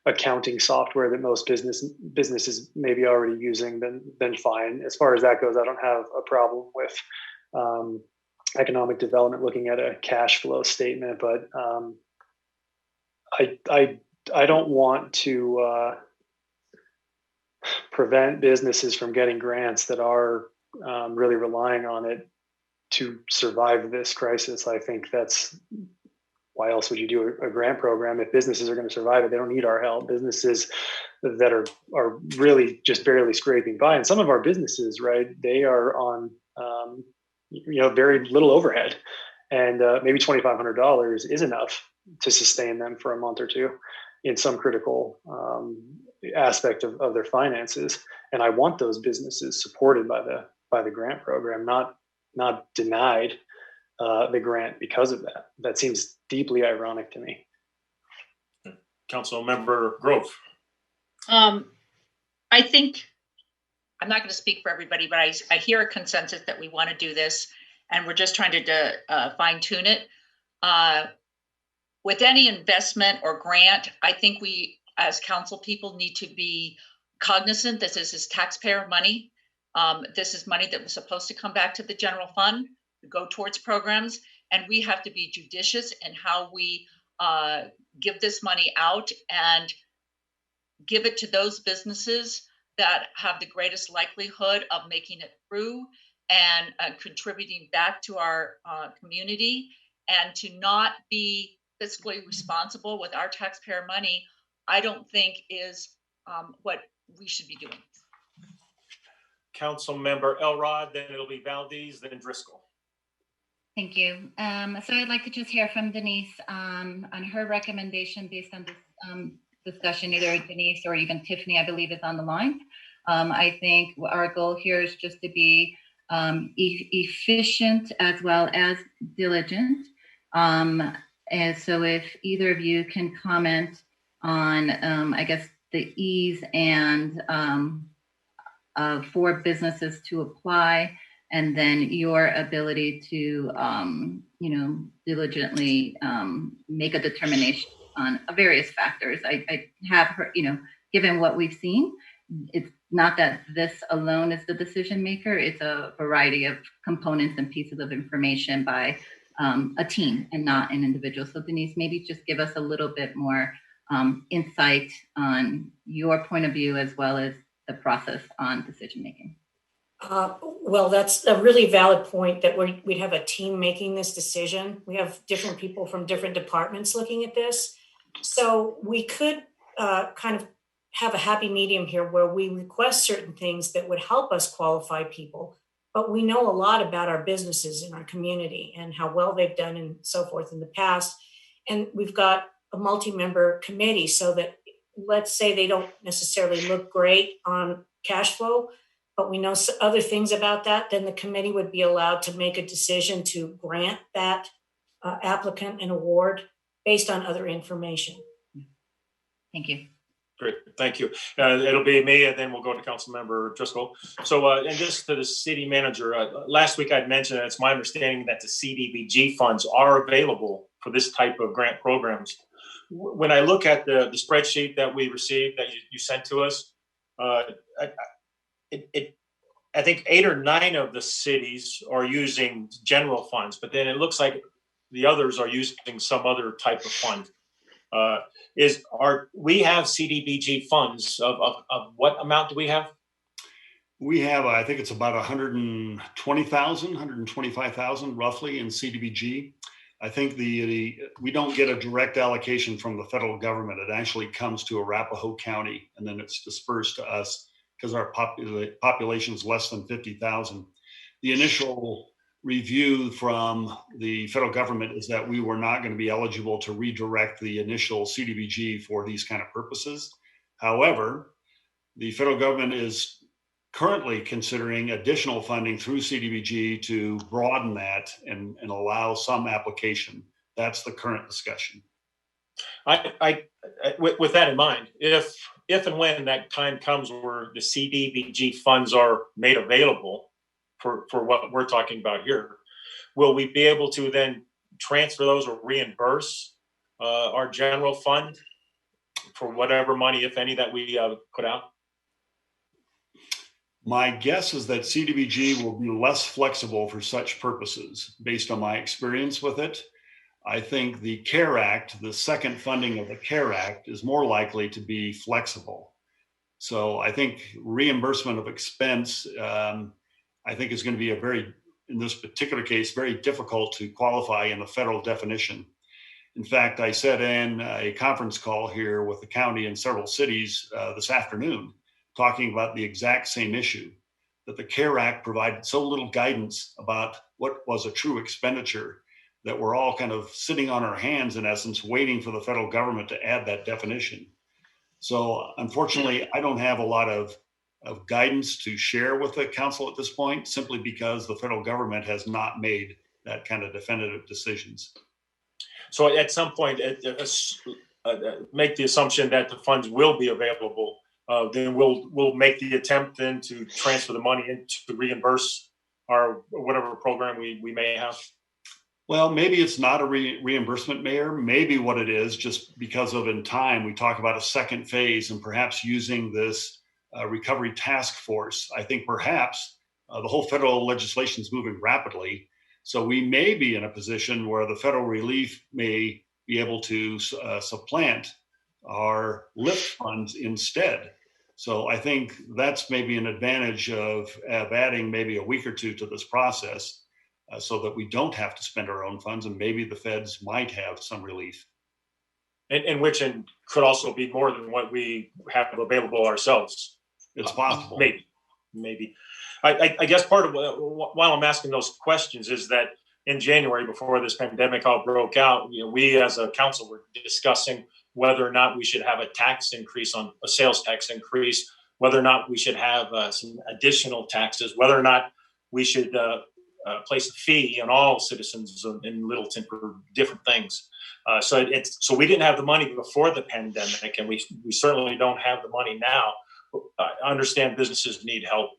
accounting software that most businesses may be already using, then fine. As far as that goes, I don't have a problem with economic development looking at a cash flow statement, but I don't want to prevent businesses from getting grants that are really relying on it to survive this crisis. I think that's why else would you do a grant program? If businesses are going to survive it, they don't need our help. Businesses that are really just barely scraping by, and some of our businesses, right, they are on very little overhead, and maybe $2,500 is enough to sustain them for a month or two. in some critical aspect of their finances. And I want those businesses supported by the grant program, not denied the grant because of that. That seems deeply ironic to me. Council Member Grove. I think, I'm not going to speak for everybody, but I hear a consensus that we want to do this, and we're just trying to fine tune it. With any investment or grant, I think we as council people need to be cognizant that this is taxpayer money. This is money that was supposed to come back to the general fund, to go towards programs, and we have to be judicious in how we give this money out and give it to those businesses that have the greatest likelihood of making it through and contributing back to our community, and to not be fiscally responsible with our taxpayer money, I don't think is what we should be doing. Council Member Elrod, then it'll be Valdez, then Driscoll. Thank you. So I'd like to just hear from Denise on her recommendation based on this discussion. Either Denise or even Tiffany, I believe, is on the line. I think our goal here is just to be efficient as well as diligent. And so if either of you can comment on, I guess, the ease and for businesses to apply, and then your ability to, diligently make a determination on various factors. I have heard, given what we've seen, it's not that this alone is the decision maker. It's a variety of components and pieces of information by a team and not an individual. So Denise, maybe just give us a little bit more insight on your point of view as well as the process on decision making. Well, that's a really valid point that we'd have a team making this decision. We have different people from different departments looking at this. So we could kind of have a happy medium here where we request certain things that would help us qualify people, but we know a lot about our businesses in our community and how well they've done and so forth in the past. And we've got a multi-member committee so that, let's say they don't necessarily look great on cash flow, but we know other things about that, then the committee would be allowed to make a decision to grant that applicant an award based on other information. Thank you. Great, thank you. It'll be me, and then we'll go to Councilmember Driscoll. So, and just to the city manager, last week I'd mentioned that it's my understanding that the CDBG funds are available for this type of grant programs. When I look at the spreadsheet that we received that you sent to us, I think 8 or 9 of the cities are using general funds, but then it looks like the others are using some other type of fund. We have CDBG funds of what amount do we have? We have, I think it's about 120,000, 125,000 roughly in CDBG. I think we don't get a direct allocation from the federal government. It actually comes to Arapahoe County and then it's dispersed to us because our population is less than 50,000. The initial review from the federal government is that we were not going to be eligible to redirect the initial CDBG for these kind of purposes. However, the federal government is currently considering additional funding through CDBG to broaden that and allow some application. That's the current discussion. With that in mind, if and when that time comes where the CDBG funds are made available for what we're talking about here, will we be able to then transfer those or reimburse our general fund for whatever money, if any, that we put out? My guess is that CDBG will be less flexible for such purposes based on my experience with it. I think the CARE Act, the second funding of the CARE Act, is more likely to be flexible. So I think reimbursement of expense, I think is going to be in this particular case, very difficult to qualify in the federal definition. In fact, I sat in a conference call here with the county and several cities this afternoon, talking about the exact same issue, that the CARE Act provided so little guidance about what was a true expenditure that we're all kind of sitting on our hands, in essence, waiting for the federal government to add that definition. So unfortunately, I don't have a lot of guidance to share with the council at this point, simply because the federal government has not made that kind of definitive decisions. So at some point, make the assumption that the funds will be available. Then we'll make the attempt then to transfer the money in to reimburse our whatever program we may have. Well, maybe it's not a reimbursement, Mayor. Maybe what it is, just because of in time, we talk about a second phase and perhaps using this recovery task force. I think perhaps the whole federal legislation is moving rapidly. So we may be in a position where the federal relief may be able to supplant our lift funds instead. So I think that's maybe an advantage of adding maybe a week or two to this process. So that we don't have to spend our own funds, and maybe the feds might have some relief. And which could also be more than what we have available ourselves. It's possible. Maybe. I guess part of while I'm asking those questions is that in January, before this pandemic all broke out, we as a council were discussing whether or not we should have a tax increase, on a sales tax increase, whether or not we should have some additional taxes, whether or not we should place a fee on all citizens in Littleton for different things. So we didn't have the money before the pandemic, and we certainly don't have the money now. I understand businesses need help.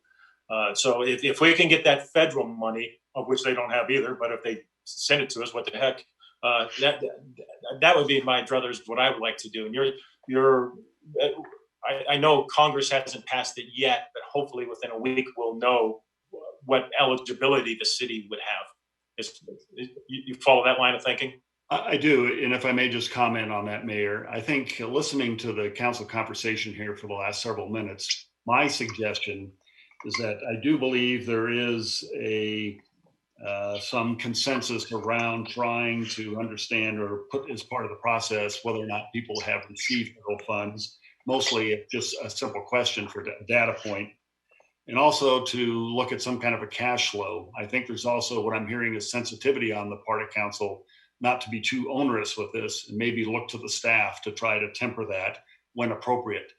So if we can get that federal money, of which they don't have either, but if they send it to us, what the heck? That would be my druthers, what I would like to do. And I know Congress hasn't passed it yet, but hopefully within a week we'll know what eligibility the city would have. You follow that line of thinking? I do. And if I may just comment on that, Mayor, I think listening to the council conversation here for the last several minutes, my suggestion is that I do believe there is some consensus around trying to understand or put as part of the process whether or not people have received federal funds. Mostly just a simple question for data point. And also to look at some kind of a cash flow. I think there's also, what I'm hearing is sensitivity on the part of council not to be too onerous with this, and maybe look to the staff to try to temper that when appropriate.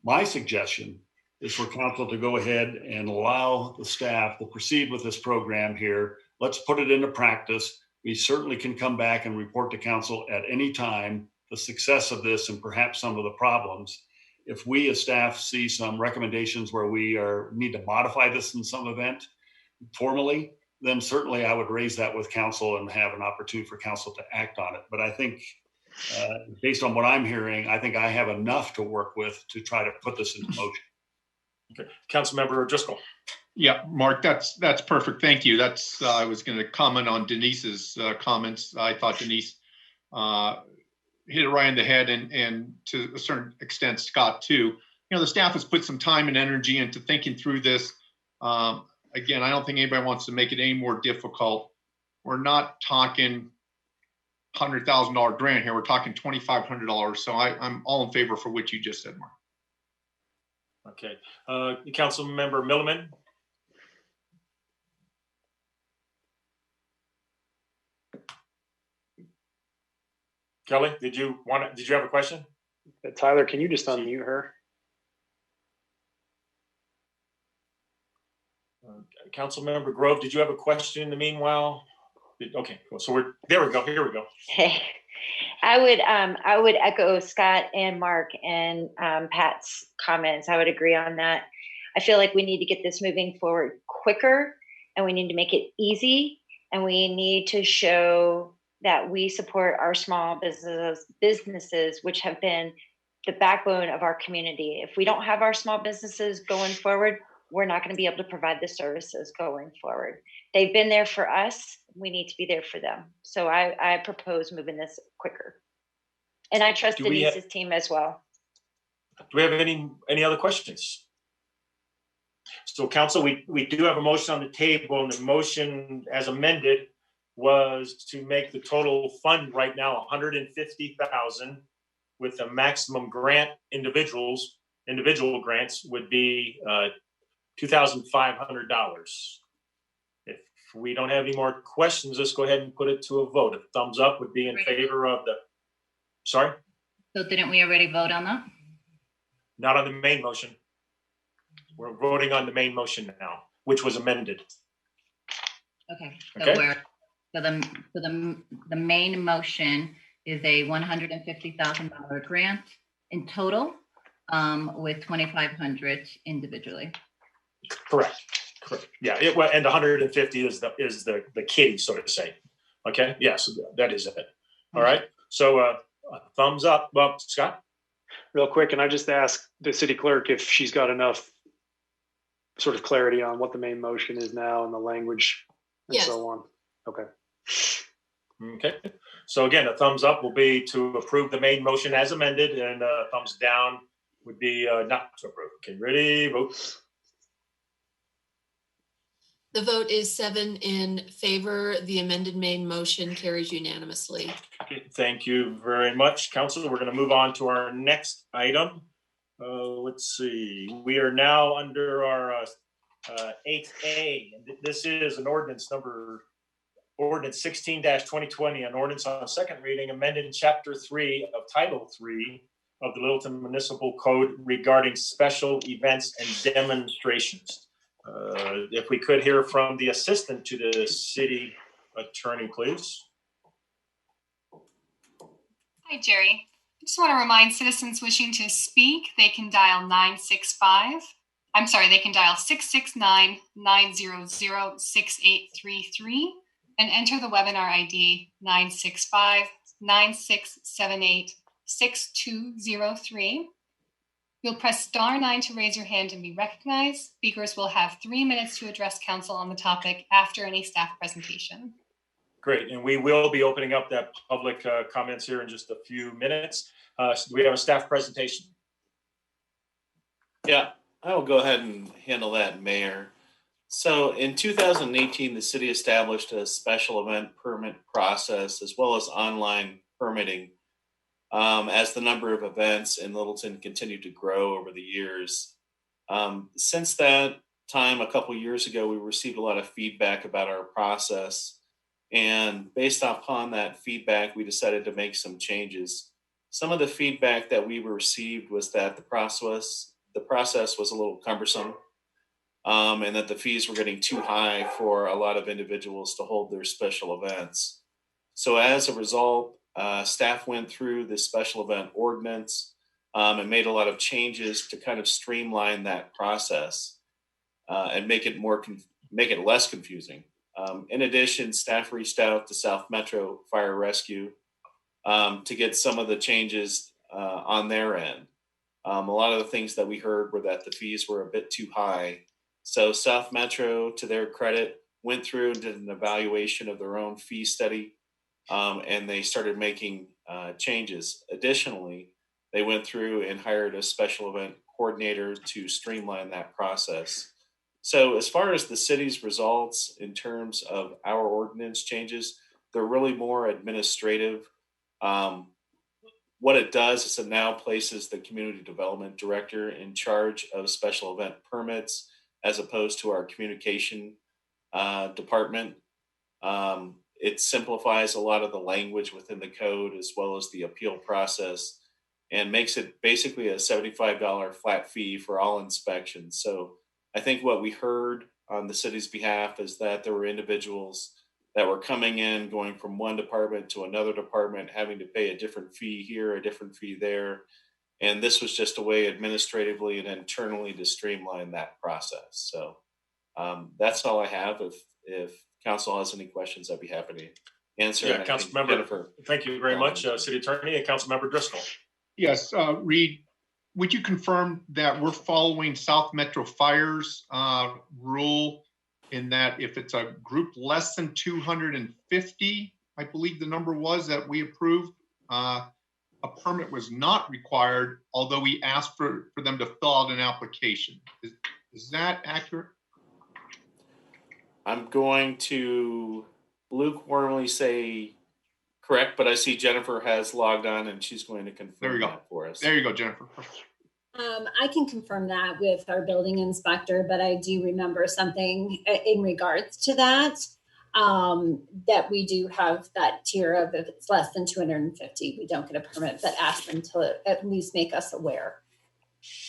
My suggestion is for council to go ahead and allow the staff to proceed with this program here. Let's put it into practice. We certainly can come back and report to council at any time the success of this and perhaps some of the problems. If we as staff see some recommendations where we need to modify this in some event formally, then certainly I would raise that with council and have an opportunity for council to act on it. But I think based on what I'm hearing, I think I have enough to work with to try to put this into motion. Okay, Councilmember Driscoll. Yeah, Mark, that's perfect. Thank you. I was going to comment on Denise's comments. I thought Denise hit it right in the head, and to a certain extent, Scott too. The staff has put some time and energy into thinking through this. Again, I don't think anybody wants to make it any more difficult. We're not talking $100,000 grant here. We're talking $2,500. So I'm all in favor for what you just said, Mark. Okay, Councilmember Milliman. Kelly, did you have a question? Tyler, can you just unmute her? Councilmember Grove, did you have a question in the meanwhile? Okay, cool. So there we go. Here we go. Hey, I would echo Scott and Mark and Pat's comments. I would agree on that. I feel like we need to get this moving forward quicker, and we need to make it easy, and we need to show that we support our small businesses, which have been the backbone of our community. If we don't have our small businesses going forward, we're not going to be able to provide the services going forward. They've been there for us. We need to be there for them. So I propose moving this quicker. And I trust Denise's team as well. Do we have any other questions? So council, we do have a motion on the table, and the motion as amended was to make the total fund right now $150,000, with the maximum grant individual grants would be $2,500. If we don't have any more questions, let's go ahead and put it to a vote. A thumbs up would be in favor of the, sorry? So didn't we already vote on that? Not on the main motion. We're voting on the main motion now, which was amended. Okay. So Okay. the main motion is a $150,000 grant in total, with 2,500 individually. Correct. Yeah, and 150 is the kitty, so to say. Okay. Yes, that is it. All right. So a thumbs up. Well, Scott. Real quick, and I just ask the city clerk if she's got enough sort of clarity on what the main motion is now and the language and Yes. so on. Okay. Okay. So again, a thumbs up will be to approve the main motion as amended, and a thumbs down would be not to approve. Okay, ready, vote. The vote is 7 in favor. The amended main motion carries unanimously. Okay, thank you very much, Council. We're going to move on to our next item. Let's see. We are now under our 8A. This is an ordinance 16-2020, an ordinance on second reading, amended in Chapter 3 of Title 3 of the Littleton Municipal Code regarding special events and demonstrations. If we could hear from the assistant to the city attorney, please. Hi, Jerry. I just want to remind citizens wishing to speak, they can dial 665-900-6833 and enter the webinar ID 965-9678-6203. You'll press *9 to raise your hand and be recognized. Speakers will have 3 minutes to address council on the topic after any staff presentation. Great, and we will be opening up that public comments here in just a few minutes. So we have a staff presentation. Yeah, I will go ahead and handle that, Mayor. So in 2018, the city established a special event permit process as well as online permitting as the number of events in Littleton continued to grow over the years. Since that time, a couple years ago, we received a lot of feedback about our process. And based upon that feedback, we decided to make some changes. Some of the feedback that we received was that the process was a little cumbersome, and that the fees were getting too high for a lot of individuals to hold their special events. So as a result, staff went through this special event ordinance and made a lot of changes to kind of streamline that process and make it less confusing. In addition, staff reached out to South Metro Fire Rescue to get some of the changes on their end. A lot of the things that we heard were that the fees were a bit too high. So South Metro, to their credit, went through and did an evaluation of their own fee study, and they started making changes. Additionally, they went through and hired a special event coordinator to streamline that process. So as far as the city's results in terms of our ordinance changes, they're really more administrative. What it does is it now places the community development director in charge of special event permits as opposed to our communication department. It simplifies a lot of the language within the code as well as the appeal process and makes it basically a $75 flat fee for all inspections. So I think what we heard on the city's behalf is that there were individuals that were coming in, going from one department to another department, having to pay a different fee here, a different fee there. And this was just a way administratively and internally to streamline that process. So that's all I have. If council has any questions, I'd be happy to answer. Yeah, Councilmember Jennifer. Thank you very much, City Attorney, and Councilmember Driscoll. Yes, Reed, would you confirm that we're following South Metro Fire's rule in that if it's a group less than 250, I believe the number was that we approved, a permit was not required, although we asked for them to fill out an application. Is that accurate? I'm going to lukewarmly say correct, but I see Jennifer has logged on and she's going to confirm that for us. There you go, Jennifer. I can confirm that with our building inspector, but I do remember something in regards to that. that we do have that tier of if it's less than 250, we don't get a permit, but ask them to at least make us aware.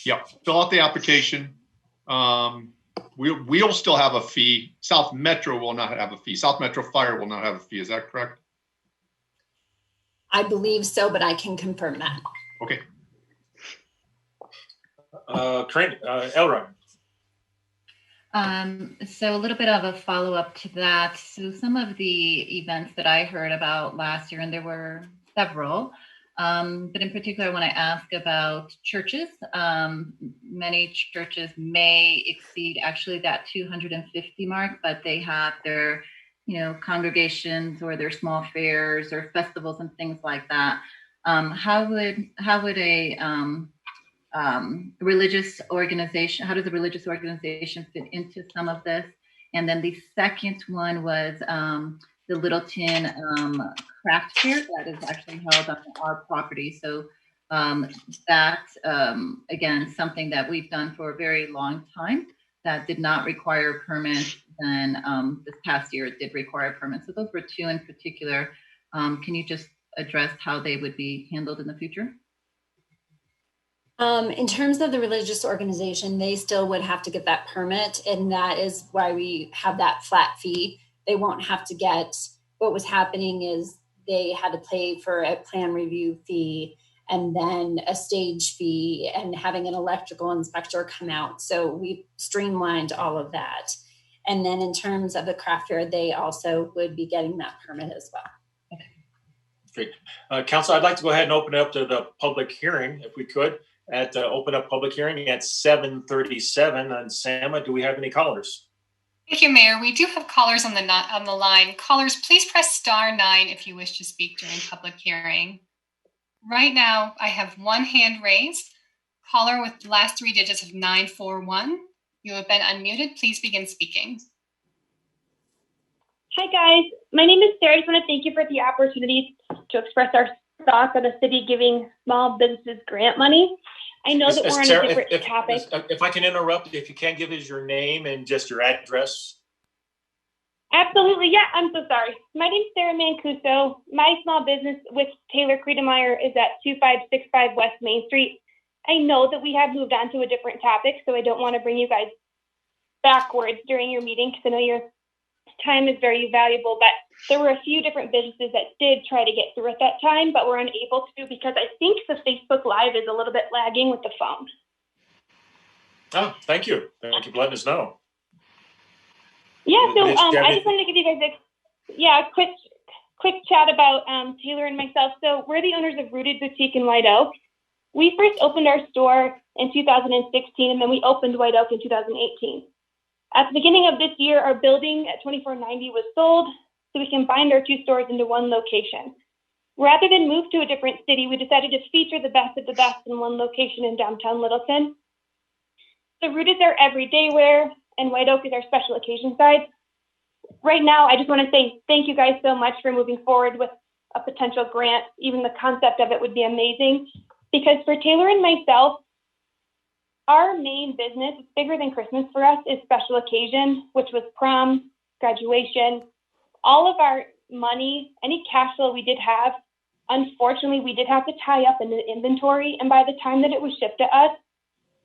Yep, fill out the application. We'll still have a fee. South Metro will not have a fee. South Metro Fire will not have a fee. Is that correct? I believe so, but I can confirm that. Okay. Elroy. So a little bit of a follow-up to that. So some of the events that I heard about last year, and there were several, but in particular, I want to ask about churches. Many churches may exceed actually that 250 mark, but they have their, congregations or their small fairs or festivals and things like that. How would a religious organization, how does a religious organization fit into some of this? And then the second one was the Littleton craft fair that is actually held on our property. So that's, again, something that we've done for a very long time that did not require a permit. Then this past year, it did require a permit. So those were two in particular. Can you just address how they would be handled in the future? In terms of the religious organization, they still would have to get that permit, and that is why we have that flat fee. They won't have to get, what was happening is they had to pay for a plan review fee and then a stage fee and having an electrical inspector come out. So we streamlined all of that. And then in terms of the craft fair, they also would be getting that permit as well. Great. Council, I'd like to go ahead and open it up to the public hearing, if we could. Open up public hearing at 7:37 on SAMA. Do we have any callers? Thank you, Mayor. We do have callers on the line. Callers, please press *9 if you wish to speak during public hearing. Right now, I have one hand raised. Caller with the last three digits of 941. You have been unmuted. Please begin speaking. Hi, guys. My name is Sarah. I just want to thank you for the opportunity to express our thoughts on the city giving small businesses grant money. I know that we're on a different topic. If I can interrupt, if you can give us your name and just your address. Absolutely. Yeah, I'm so sorry. My name's Sarah Mancuso. My small business with Taylor Credemeyer is at 2565 West Main Street. I know that we have moved on to a different topic, so I don't want to bring you guys backwards during your meeting because I know your time is very valuable, but there were a few different businesses that did try to get through at that time, but were unable to because I think the Facebook Live is a little bit lagging with the phone. Oh, thank you. Thank you for letting us know. Yeah, so I just wanted to give you guys a quick chat about Taylor and myself. So we're the owners of Rooted Boutique in White Oak. We first opened our store in 2016, and then we opened White Oak in 2018. At the beginning of this year, our building at 2490 was sold, so we combined our two stores into one location. Rather than move to a different city, we decided to feature the best of the best in one location in downtown Littleton. So Rooted is our everyday wear, and White Oak is our special occasion side. Right now, I just want to say thank you guys so much for moving forward with a potential grant. Even the concept of it would be amazing, because for Taylor and myself, our main business, it's bigger than Christmas for us, is special occasion, which was prom, graduation. All of our money, any cash flow we did have, unfortunately, we did have to tie up in the inventory. And by the time that it was shipped to us,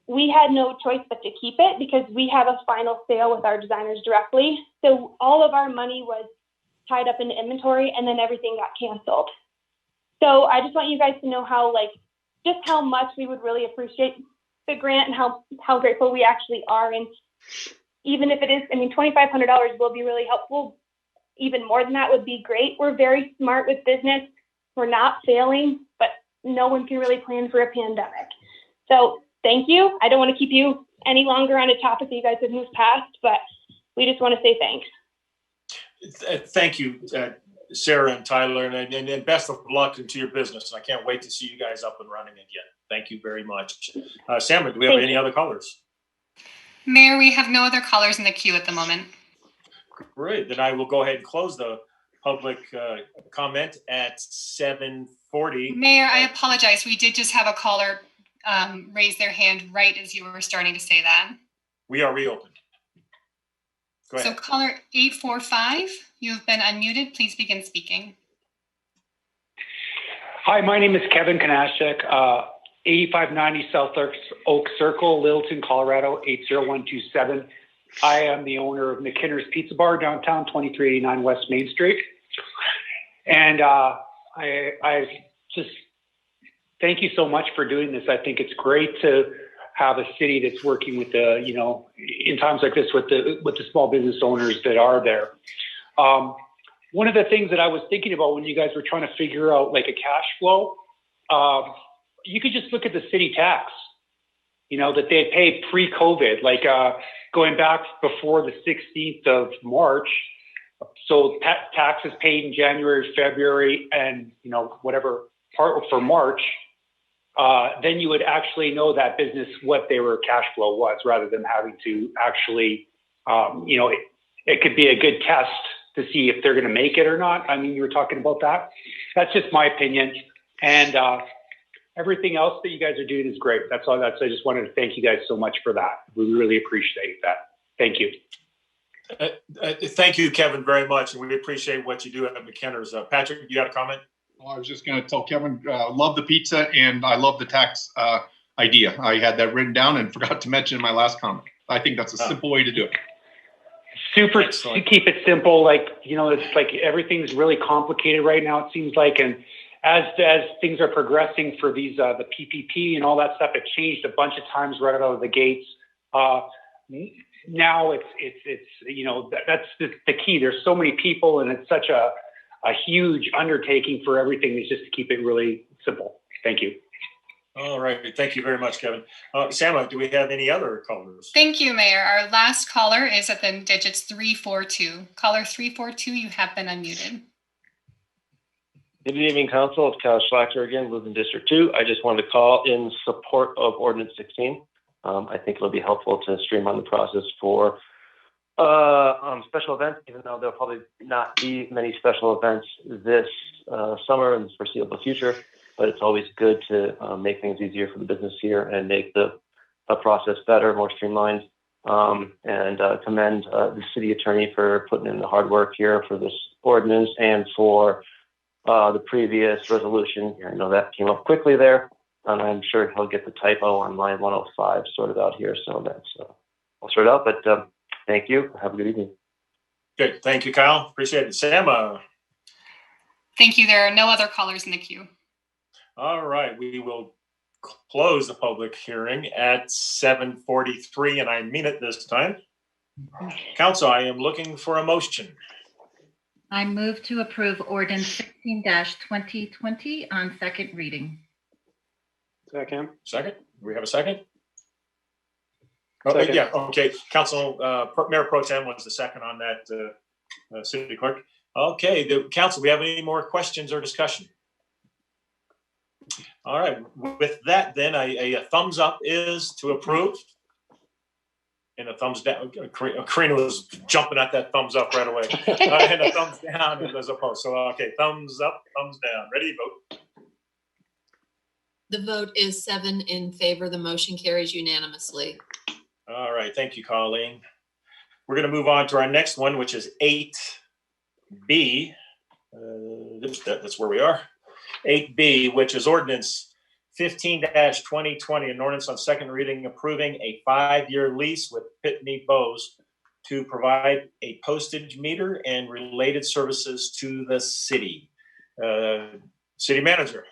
we had no choice but to keep it because we have a final sale with our designers directly. So all of our money was tied up in the inventory and then everything got canceled. So I just want you guys to know just how much we would really appreciate the grant and how grateful we actually are. And even if it is, $2,500 will be really helpful. Even more than that would be great. We're very smart with business. We're not failing, but no one can really plan for a pandemic. So thank you. I don't want to keep you any longer on a topic that you guys have moved past, but we just want to say thanks. Thank you, Sarah and Tyler, and best of luck into your business. I can't wait to see you guys up and running again. Thank you very much. Sam, do we have any other callers? Mayor, we have no other callers in the queue at the moment. Great. Then I will go ahead and close the public comment at 7:40. Mayor, I apologize. We did just have a caller raise their hand right as you were starting to say that. We are reopened. Go So ahead. caller 845, you have been unmuted. Please begin speaking. Hi, my name is Kevin Kanashik, 8590 South Oak Circle, Littleton, Colorado, 80127. I am the owner of McKinner's Pizza Bar downtown, 2389 West Main Street. And I just thank you so much for doing this. I think it's great to have a city that's working with the, you know, in times like this with the small business owners that are there. One of the things that I was thinking about when you guys were trying to figure out like a cash flow, you could just look at the city tax, you know, that they had paid pre-COVID, like going back before the 16th of March. So taxes paid in January, February, and, you know, whatever part for March, then you would actually know that business, what their cash flow was, rather than having to actually, you know, it could be a good test to see if they're going to make it or not. I mean, you were talking about that. That's just my opinion. And everything else that you guys are doing is great. That's all. I just wanted to thank you guys so much for that. We really appreciate that. Thank you. Thank you, Kevin, very much. And we appreciate what you do at McKenna's. Patrick, you got a comment? Well, I was just going to tell Kevin, love the pizza and I love the tax idea. I had that written down and forgot to mention in my last comment. I think that's a simple way to do it. Super. To keep it simple, like, you know, it's like everything's really complicated right now, it seems like. And as things are progressing for these, the PPP and all that stuff, it changed a bunch of times right out of the gates. Now it's you know, that's the key. There's so many people and it's such a huge undertaking for everything, is just to keep it really simple. Thank you. All right. Thank you very much, Kevin. Sama, do we have any other callers? Thank you, Mayor. Our last caller is at the digits 342. Caller 342, you have been unmuted. Good evening, Council. It's Kyle Schlachter again, live in District 2. I just wanted to call in support of Ordinance 16. I think it'll be helpful to streamline the process for special events, even though there'll probably not be many special events this summer and the foreseeable future. But it's always good to make things easier for the business here and make the process better, more streamlined. And commend the city attorney for putting in the hard work here for this ordinance and for the previous resolution. I know that came up quickly there, and I'm sure he'll get the typo on line 105 sorted out here. So that's I'll sort it out. But thank you. Have a good evening. Good. Thank you, Kyle. Appreciate it. Sam. Thank you. There are no other callers in the queue. All right, we will close the public hearing at 7:43, and I mean it this time. Council, I am looking for a motion. I move to approve ordinance 16-2020 on second reading. Second. Second? Do we have a second? Oh, Second. yeah, okay. Council, Mayor Pro Tem was the second on that, City Clerk. Okay, the council, we have any more questions or discussion? All right, with that then, a thumbs up is to approve. And a thumbs down, Karina was jumping at that thumbs up right away. And a thumbs down as opposed. So, okay, thumbs up, thumbs down. Ready to vote? The vote is 7 in favor. The motion carries unanimously. All right, thank you, Colleen. We're going to move on to our next one, which is 8B. That's where we are. 8B, which is ordinance 15-2020, an ordinance on second reading approving a 5-year lease with Pitney Bowes to provide a postage meter and related services to the city. City Manager.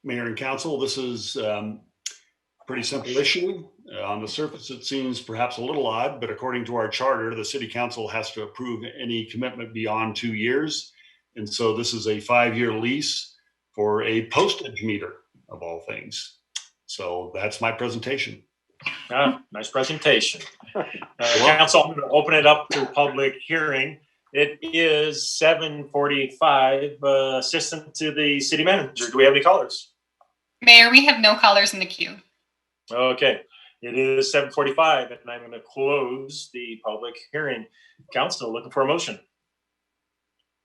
Mayor and Council, this is a pretty simple issue. On the surface, it seems perhaps a little odd, but according to our charter, the City Council has to approve any commitment beyond 2 years. And so this is a 5-year lease for a postage meter, of all things. So that's my presentation. Nice presentation. Council, I'm going to open it up to public hearing. It is 7:45. Assistant to the City Manager, do we have any callers? Mayor, we have no callers in the queue. Okay, it is 7:45, and I'm going to close the public hearing. Council, looking for a motion.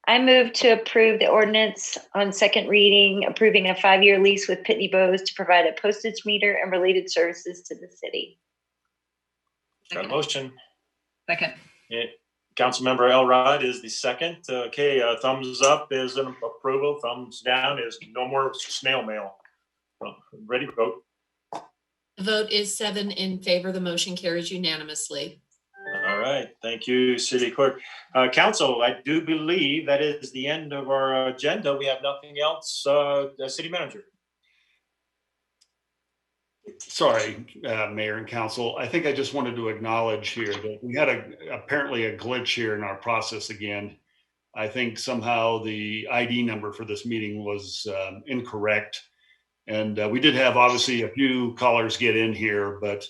I move to approve the ordinance on second reading, approving a 5-year lease with Pitney Bowes to provide a postage meter and related services to the city. Got a motion. Second. Yeah. Councilmember Elrod is the second. Okay, thumbs up is an approval. Thumbs down is no more snail mail. Ready to vote? The vote is 7 in favor. The motion carries unanimously. All right, thank you, City Clerk. Council, I do believe that is the end of our agenda. We have nothing else. City Manager. Sorry, Mayor and Council. I think I just wanted to acknowledge here that we had apparently a glitch here in our process again. I think somehow the ID number for this meeting was incorrect. And we did have obviously a few callers get in here, but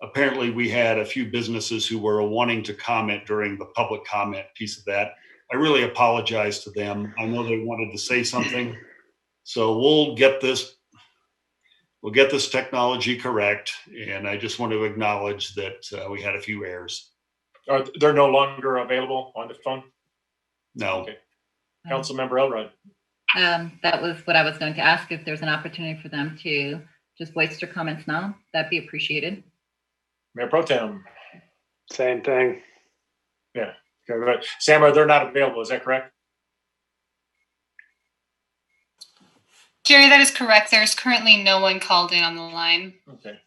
apparently we had a few businesses who were wanting to comment during the public comment piece of that. I really apologize to them. I know they wanted to say something. So we'll get this technology correct. And I just want to acknowledge that we had a few errors. They're no longer available on the phone? No. Okay. Councilmember Elrod. That was what I was going to ask, if there's an opportunity for them to just voice their comments now. That'd be appreciated. Mayor Pro Tem. Same thing. Yeah. Okay, but Sam, they're not available. Is that correct? Jerry, that is correct. There's currently no one called in on the line. Okay.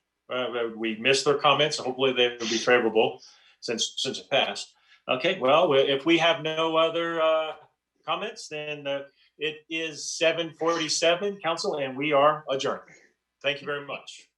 We missed their comments. Hopefully they will be favorable since it passed. Okay. Well, if we have no other comments, then it is 7:47, Council, and we are adjourned. Thank you very much.